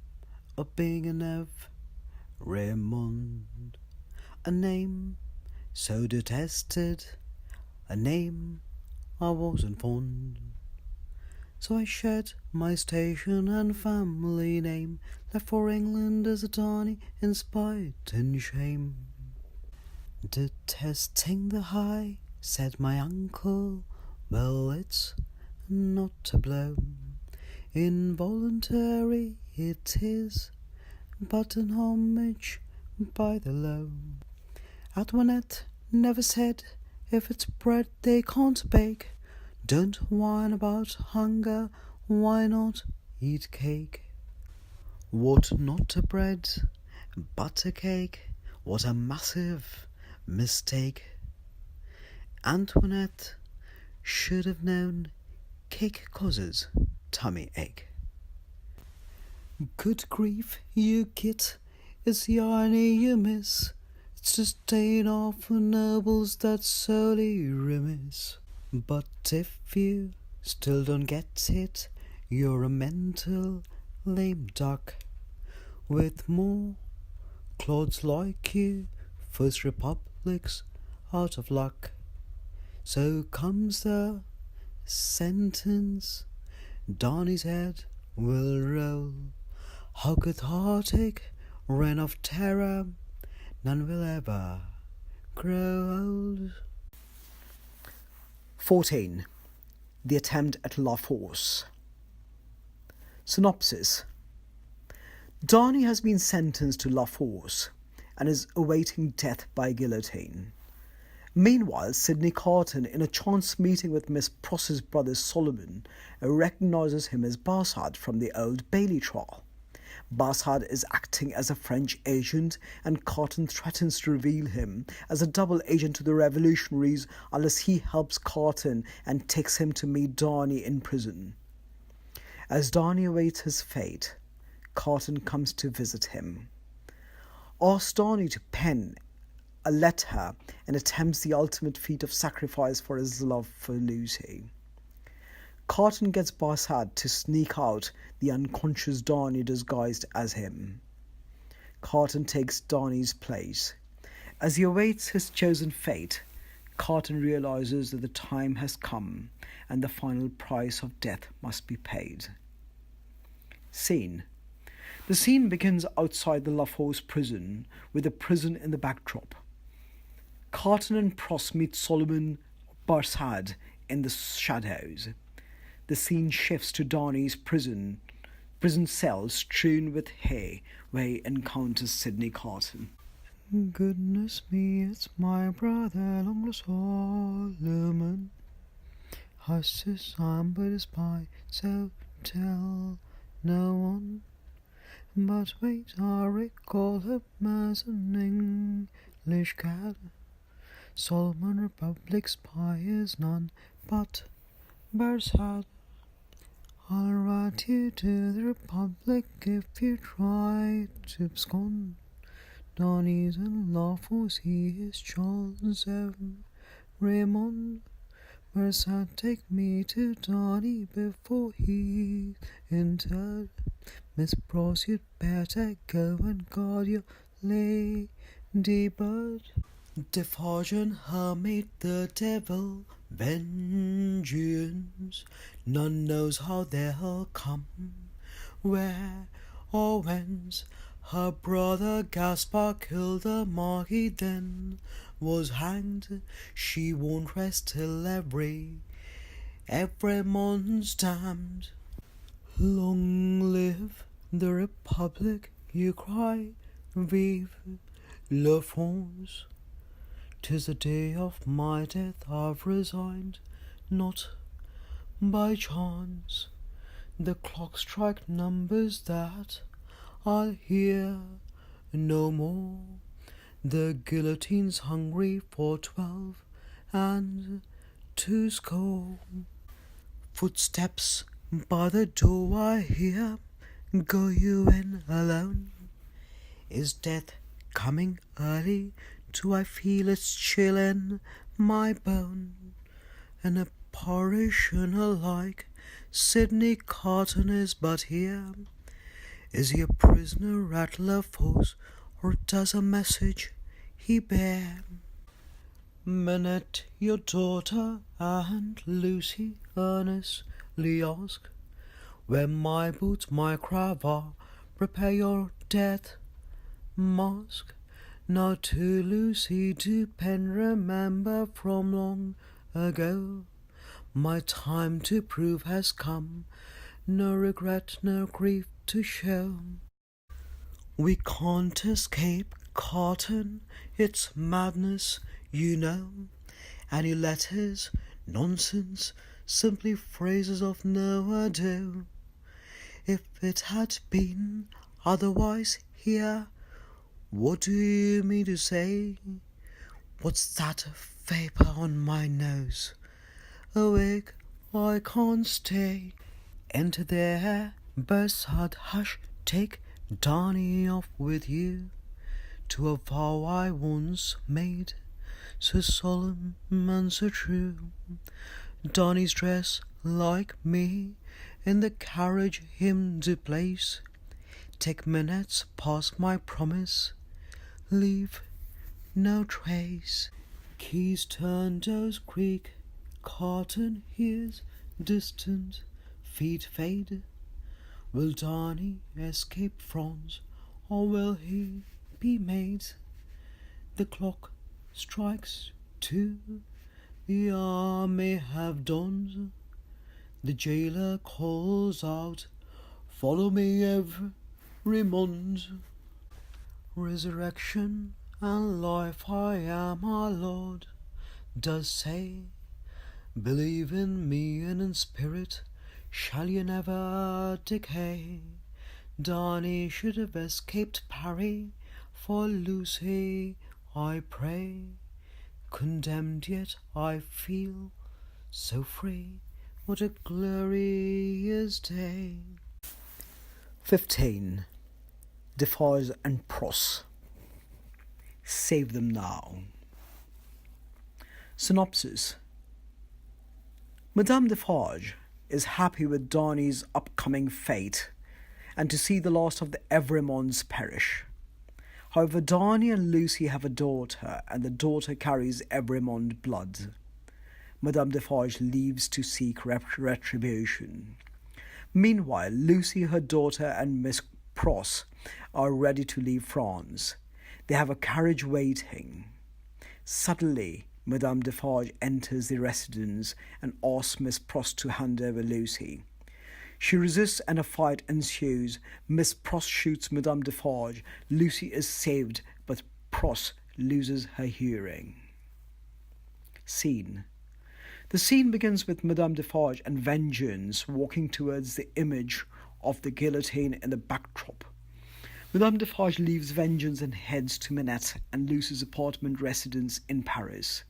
of being a knave, Raymond, a name so detested, a name I wasn't fond. So I shed my station and family name, left for England as a Darnay in spite and shame. Detesting the high, said my uncle, well, it's not a blow. Involuntary it is, but an homage by the low. Antoinette never said, if it's bread they can't bake. Don't whine about hunger, why not eat cake? What not a bread, but a cake, what a massive mistake. Antoinette should have known cake causes tummy ache. Good grief, you git, it's the irony you miss. It's the stain of the nobles that's solely remiss. But if you still don't get it, you're a mental lame duck. With more clods like you, First Republic's out of luck. So comes the sentence, Darnay's head will roll. How cathartic, reign of terror, none will ever grow old. 14. The attempt at La Force. Synopsis. Darnay has been sentenced to La Force and is awaiting death by guillotine. Meanwhile, Sidney Carton, in a chance meeting with Miss Pross's brother Solomon, recognises him as Barsad from the Old Bailey trial. Barsad is acting as a French agent, and Carton threatens to reveal him as a double agent to the revolutionaries unless he helps Carton and takes him to meet Darnay in prison. As Darnay awaits his fate, Carton comes to visit him. Asks Darnay to pen a letter and attempts the ultimate feat of sacrifice for his love for Lucy. Carton gets Barsad to sneak out the unconscious Darnay disguised as him. Carton takes Darnay's place. As he awaits his chosen fate, Carton realizes that the time has come and the final price of death must be paid. Scene. The scene begins outside the La Force prison, with the prison in the backdrop. Carton and Pross meet Solomon Barsad in the shadows. The scene shifts to Darnay's prison, prison cells strewn with hay where he encounters Sydney Carton. Goodness me, it's my brother, Long Lost Solomon. Hush to some but a spy, so tell no one. But wait, I recall him as an English cat. Solomon Republic spy is none but Bersad. I'll write you to the Republic if you try to abscond. Donny's in lawful, he is Charles Raymond. Bersad, take me to Donny before he's interred. Miss Pross, you'd better go and guard your ladybird. Defarge and her meet the devil, vengeance. None knows how they'll come, where or whence. Her brother Gaspar killed the Marquis, then was hanged. She won't rest till every mon's damned. Long live the Republic, you cry, vive la France. 'Tis the day of my death, I've resigned, not by chance. The clock strike numbers that I'll hear no more. The guillotine's hungry for 12 and 20. Footsteps by the door I hear. Go you in alone? Is death coming early? Do I feel its chill in my bone? An apparition alike, Sydney Carton is but here. Is he a prisoner at La Fosse, or does a message he bear? Minette, your daughter, and Lucy earnestly ask, wear my boots, my cravat, prepare your death mask. Now to Lucy do pen remember from long ago, my time to prove has come, no regret, no grief to show. We can't escape Carton, it's madness, you know. Any letters, nonsense, simply phrases of no ado. If it had been otherwise here, what do you mean to say? What's that vapour on my nose? Awake, I can't stay. Enter there, Bersad, hush, take Donny off with you to a vow I once made, so solemn and so true. Donny's dress like me, in the carriage him to place. Take minutes past my promise, leave no trace. Keys turn, doors creak, Carton hears distant feet fade. Will Donny escape France, or will he be made? The clock strikes 2, the hour may have dawned. The jailer calls out, follow me every mond. Resurrection and life I am our Lord does say, believe in me and in spirit shall you never decay. Donny should have escaped Paris, for Lucy I pray. Condemned yet I feel so free, what a glorious day. 15. Defarge and Pross. Save them now. Synopsis. Madame Defarge is happy with Donny's upcoming fate and to see the last of the Evremonds perish. However, Donny and Lucy have a daughter, and the daughter carries Evremond blood. Madame Defarge leaves to seek retribution. Meanwhile, Lucy, her daughter, and Miss Pross are ready to leave France. They have a carriage waiting. Suddenly, Madame Defarge enters the residence and asks Miss Pross to hand over Lucy. She resists and a fight ensues. Miss Pross shoots Madame Defarge. Lucy is saved, but Pross loses her hearing. Scene. The scene begins with Madame Defarge and Vengeance walking towards the image of the guillotine in the backdrop. Madame Defarge leaves Vengeance and heads to Manette and Lucy's apartment residence in Paris.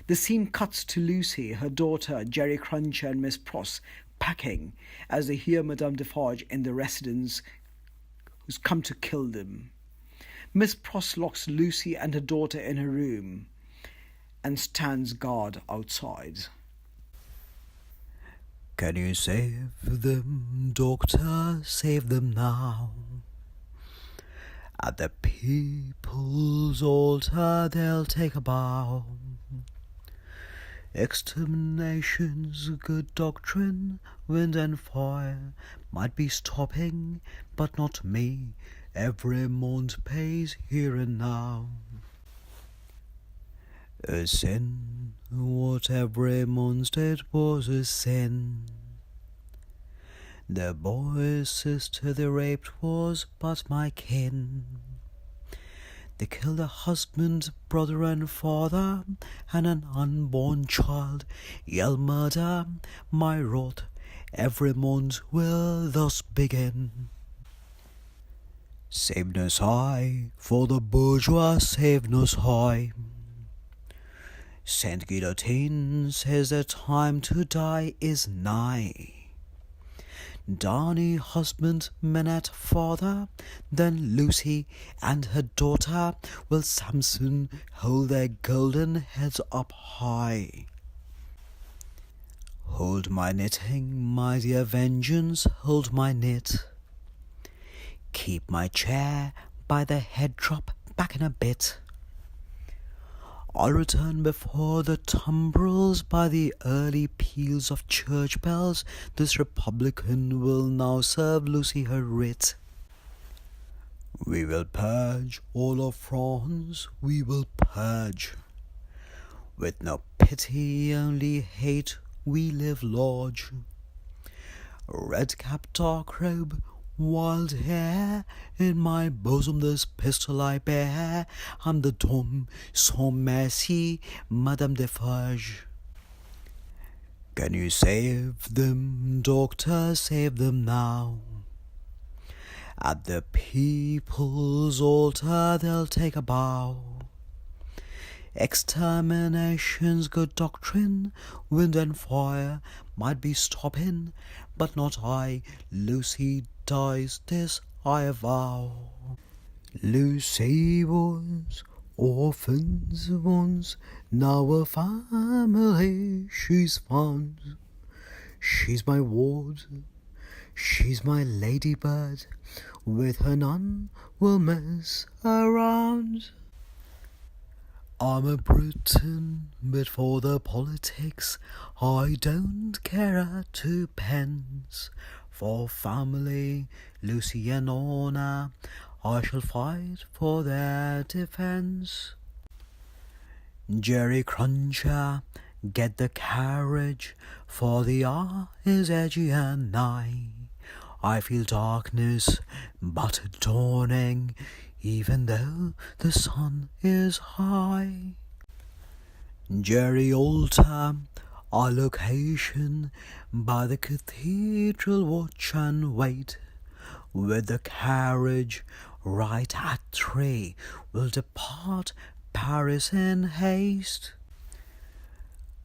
The scene cuts to Lucy, her daughter, Jerry Cruncher, and Miss Pross packing as they hear Madame Defarge in the residence who's come to kill them. Miss Pross locks Lucy and her daughter in her room and stands guard outside. Can you save them, doctor? Save them now. At the people's altar they'll take a bow. Extermination's good doctrine, wind and fire might be stopping, but not me. Every mont pays here and now. A sin, what every month did was a sin. The boy's sister they raped was but my kin. They killed a husband, brother and father, and an unborn child. Yell murder, my wrath, every month will thus begin. Save us high, for the bourgeois saved us high. Saint Guillotine says the time to die is nigh. Darnay husband, Manette father, then Lucy and her daughter will Samson hold their golden heads up high. Hold my knitting, my dear Vengeance, hold my knit. Keep my chair by the head drop back in a bit. I'll return before the tumbrils by the early peals of church bells. This Republican will now serve Lucy her writ. We will purge all of France, we will purge. With no pity, only hate, we live large. Red cap, dark robe, wild hair, in my bosom this pistol I bear. I'm the Dom sans merci, Madame Defarge. Can you save them, doctor, save them now? At the people's altar they'll take a bow. Extermination's good doctrine, wind and fire might be stopping, but not I. Lucy dies, this I avow. Lucy was orphans once, now a family she's found. She's my ward, she's my ladybird, with her none will mess around. I'm a Briton, but for the politics I don't care a twopence. For family, Lucy and honour, I shall fight for their defence. Jerry Cruncher, get the carriage, for the hour is edgy and nigh. I feel darkness but dawning, even though the sun is high. Jerry altar, our location, by the cathedral watch and wait. With the carriage right at 3, we'll depart Paris in haste.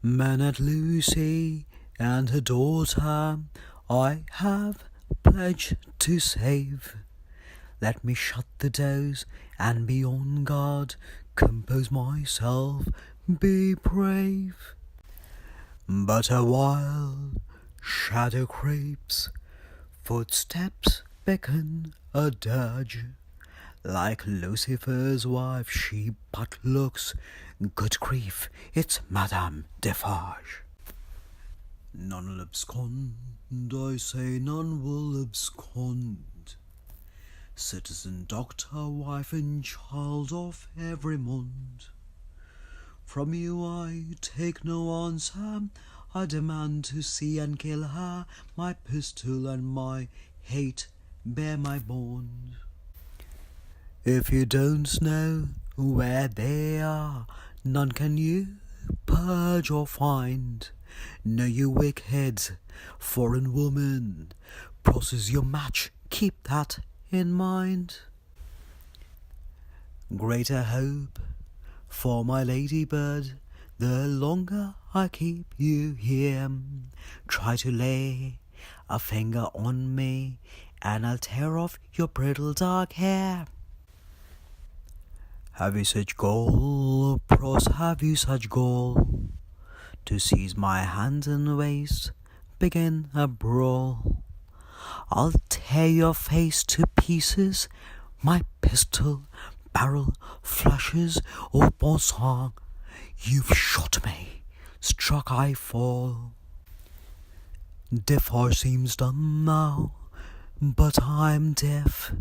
Manette Lucy and her daughter I have pledged to save. Let me shut the doors and be on guard, compose myself, be brave. But a wild shadow creeps, footsteps beckon a dirge. Like Lucifer's wife she but looks, good grief, it's Madame Defarge. None will abscond, I say none will abscond. Citizen, doctor, wife and child of every mond. From you I take no answer, I demand to see and kill her. My pistol and my hate bear my bond. If you don't know where they are, none can you purge or find. Know you wicked foreign woman, process your match, keep that in mind. Greater hope for my ladybird, the longer I keep you here. Try to lay a finger on me, and I'll tear off your brittle dark hair. Have you such gall, pros, have you such gall, to seize my hand and waist, begin a brawl? I'll tear your face to pieces, my pistol barrel flashes au bon sang. You've shot me, struck I fall. Deaf heart seems dumb now, but I'm deaf.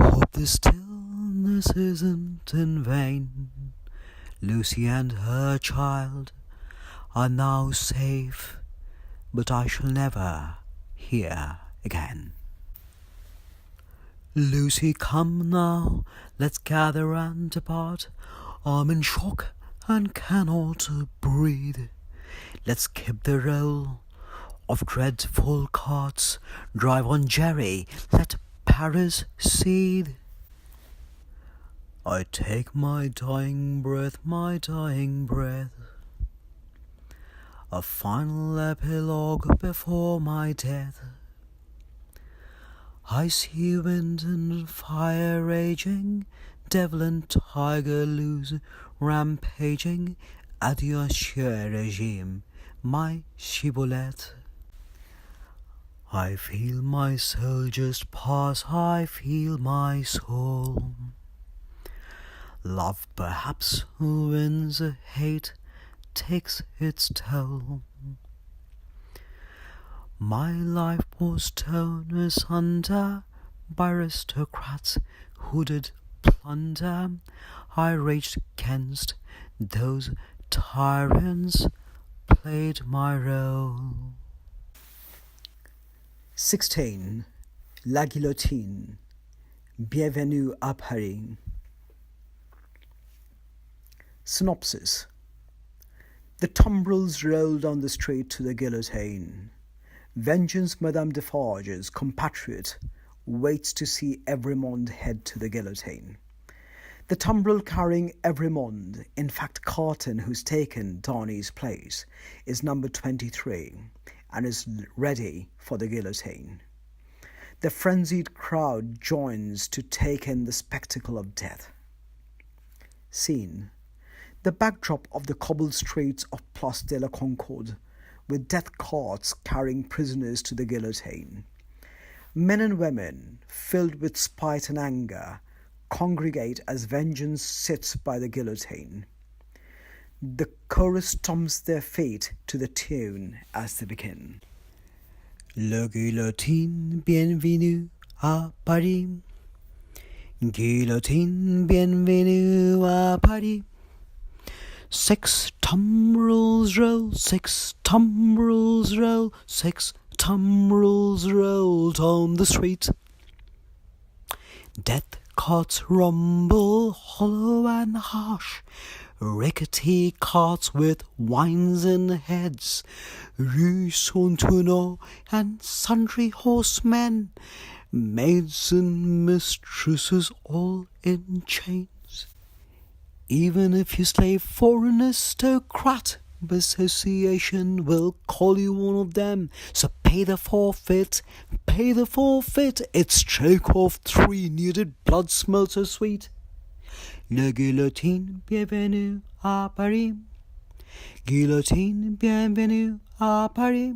Hope the stillness isn't in vain. Lucy and her child are now safe, but I shall never hear again. Lucy, come now, let's gather and depart. I'm in shock and cannot breathe. Let's keep the roll of dreadful carts, drive on Jerry, let Paris seethe. I take my dying breath, a final epilogue before my death. I see wind and fire raging, devil and tiger loose rampaging. Adieu, cher regime, my shibboleth. I feel my soul just pass, I feel my soul. Love perhaps wins, hate takes its toll. My life was torn asunder by aristocrats who did plunder. I raged against those tyrants, played my role. 16. La Guillotine. Bienvenue à Paris. Synopsis. The tumbrils rolled down the street to the guillotine. Vengeance, Madame Defarge's compatriot, waits to see Evrémonde head to the guillotine. The tumbril carrying Evrémonde, in fact Carton, who's taken Darnay's place, is number 23 and is ready for the guillotine. The frenzied crowd joins to take in the spectacle of death. Scene: the backdrop of the cobbled streets of Place de la Concorde, with death carts carrying prisoners to the guillotine. Men and women, filled with spite and anger, congregate as vengeance sits by the guillotine. The chorus stomps their feet to the tune as they begin. Le guillotine, bienvenue à Paris. Guillotine, bienvenue à Paris. 6 tumbrils roll, 6 tumbrils roll, 6 tumbrils roll down the street. Death carts rumble, hollow and harsh, rickety carts with winding heads, Rue Saint-Tournant and sundry horsemen, maids and mistresses all in chains. Even if you slave for an aristocrat, association will call you one of them. So pay the forfeit, pay the forfeit. It's choke off 3 needed blood smells so sweet. Le guillotine, bienvenue à Paris. Guillotine, bienvenue à Paris.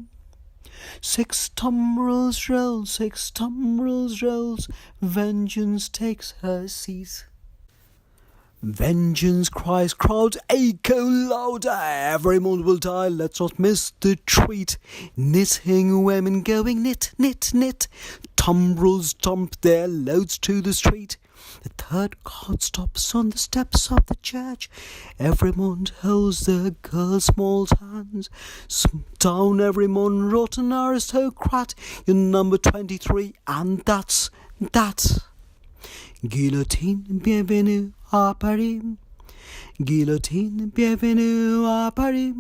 6 tumbrils roll, 6 tumbrils rolls, vengeance takes her seat. Vengeance cries, crowds echo louder. Every man will die, let's not miss the treat. Knitting women going knit, knit, knit. Tumbrils dump their loads to the street. The third cart stops on the steps of the church. Every man holds the girl's small hands. Down every man, rotten aristocrat. You're number 23, and that's that. Guillotine, bienvenue à Paris. Guillotine, bienvenue à Paris.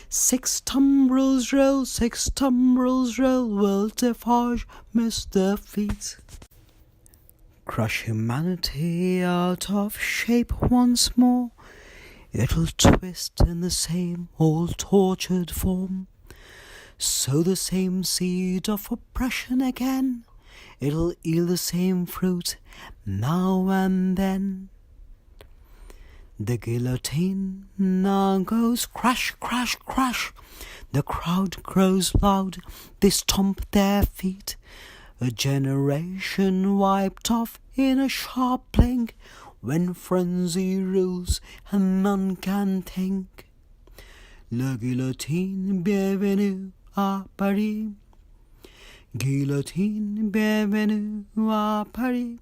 6 tumbrils roll, 6 tumbrils roll. Will Defarge miss their feet? Crush humanity out of shape once more. It'll twist in the same old tortured form. Sow the same seed of oppression again. It'll yield the same fruit now and then. The guillotine now goes crash, crash, crash. The crowd grows loud, they stomp their feet. A generation wiped off in a sharp blink, when frenzy rules and none can think. La guillotine, bienvenue à Paris. Guillotine, bienvenue à Paris.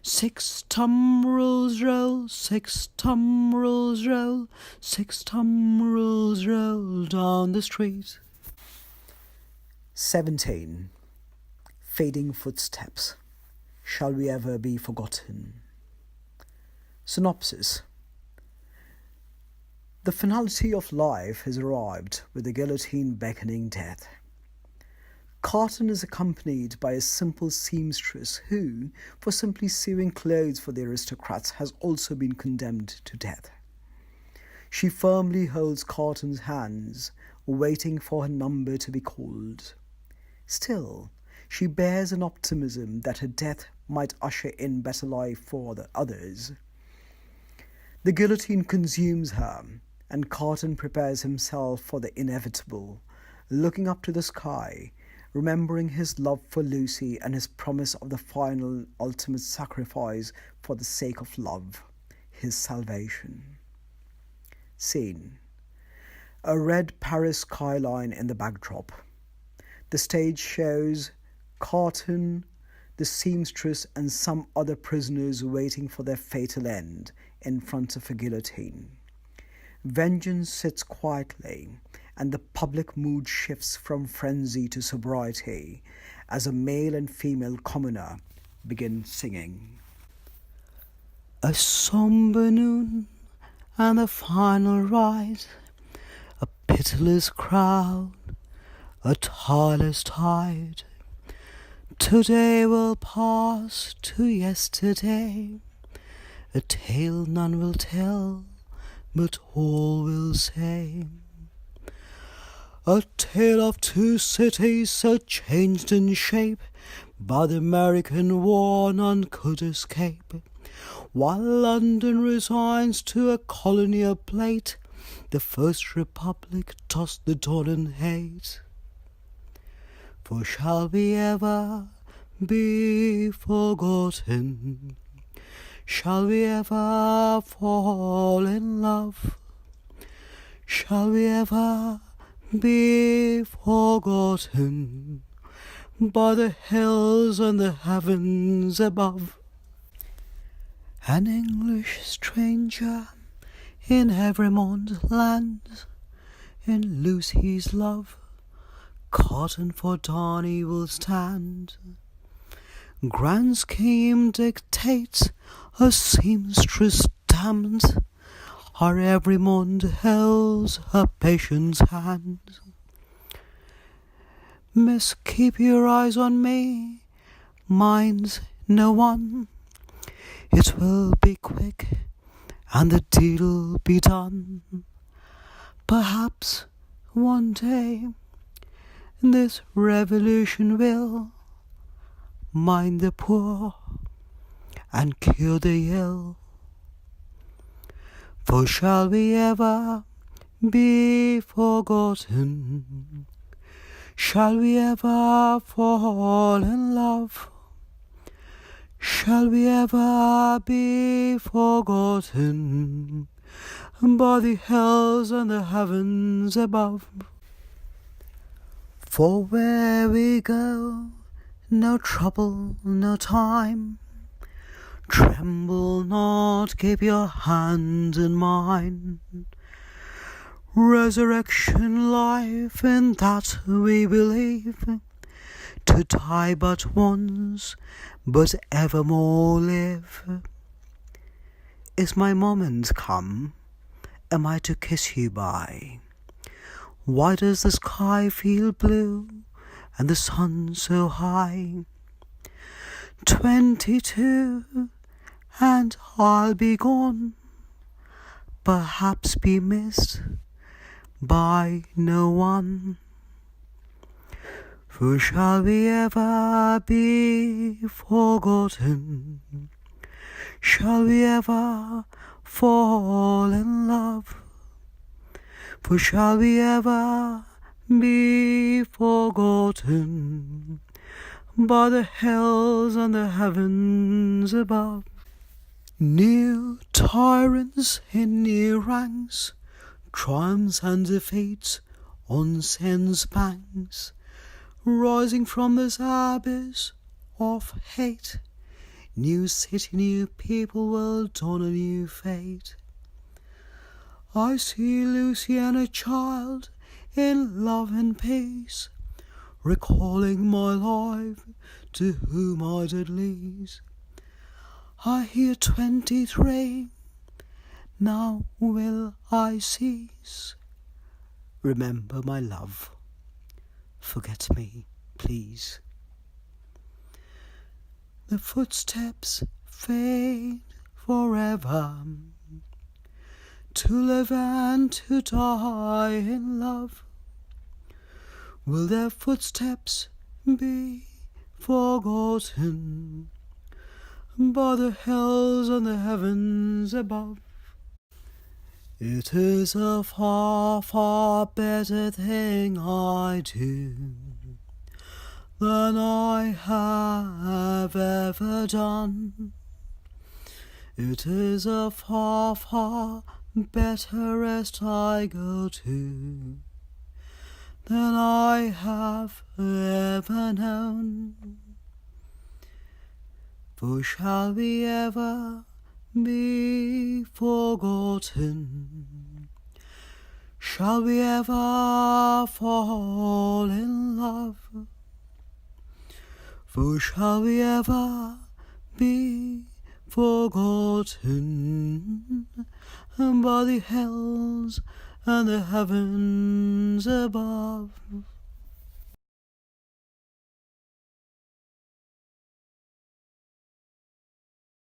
6 tumbrils roll, 6 tumbrils roll, 6 tumbrils roll down the street. 17. Fading footsteps. Shall we ever be forgotten? Synopsis. The finality of life has arrived, with the guillotine beckoning death. Carton is accompanied by a simple seamstress who, for simply sewing clothes for the aristocrats, has also been condemned to death. She firmly holds Carton's hands, waiting for her number to be called. Still, she bears an optimism that her death might usher in better life for the others. The guillotine consumes her, and Carton prepares himself for the inevitable, looking up to the sky, remembering his love for Lucy and his promise of the final ultimate sacrifice for the sake of love, his salvation. Scene. A red Paris skyline in the backdrop. The stage shows Carton, the seamstress, and some other prisoners waiting for their fatal end in front of a guillotine. Vengeance sits quietly, and the public mood shifts from frenzy to sobriety as a male and female commoner begin singing. A sombre noon and the final ride, a pitiless crowd, a tireless tide. Today will pass to yesterday, a tale none will tell, but all will say. A tale of 2 cities so changed in shape, by the American war none could escape. While London resigns to a colonial plate, the First Republic tossed the dawn in hate. For shall we ever be forgotten? Shall we ever fall in love? Shall we ever be forgotten by the hills and the heavens above? An English stranger in Evermond land, in Lucy's love, Carton for Darnay will stand. Grand scheme dictates, a seamstress damned, our Evermond holds her patient's hand. Miss, keep your eyes on me, mind no one. It will be quick, and the deed'll be done. Perhaps one day this revolution will mind the poor and cure the ill. For shall we ever be forgotten? Shall we ever fall in love? Shall we ever be forgotten by the hills and the heavens above? For where we go, no trouble, no time. Tremble not, keep your hand in mine. Resurrection life, in that we believe. To die but once, but evermore live. Is my moment come? Am I to kiss you by? Why does the sky feel blue and the sun so high? 22, and I'll be gone, perhaps be missed by no one. For shall we ever be forgotten? Shall we ever fall in love? For shall we ever be forgotten by the hills and the heavens above? New tyrants in new ranks, triumphs and defeats on Seine's banks, rising from this abyss of hate. New city, new people will dawn a new fate. I see Lucian, a child in love and peace, recalling my life to whom I did lease. I hear 23, now will I cease. Remember my love, forget me, please. The footsteps fade forever, to live and to die in love. Will their footsteps be forgotten by the hills and the heavens above? It is a far, far better thing I do than I have ever done. It is a far, far better rest I go to than I have ever known. For shall we ever be forgotten? Shall we ever fall in love? For shall we ever be forgotten by the hills and the heavens above?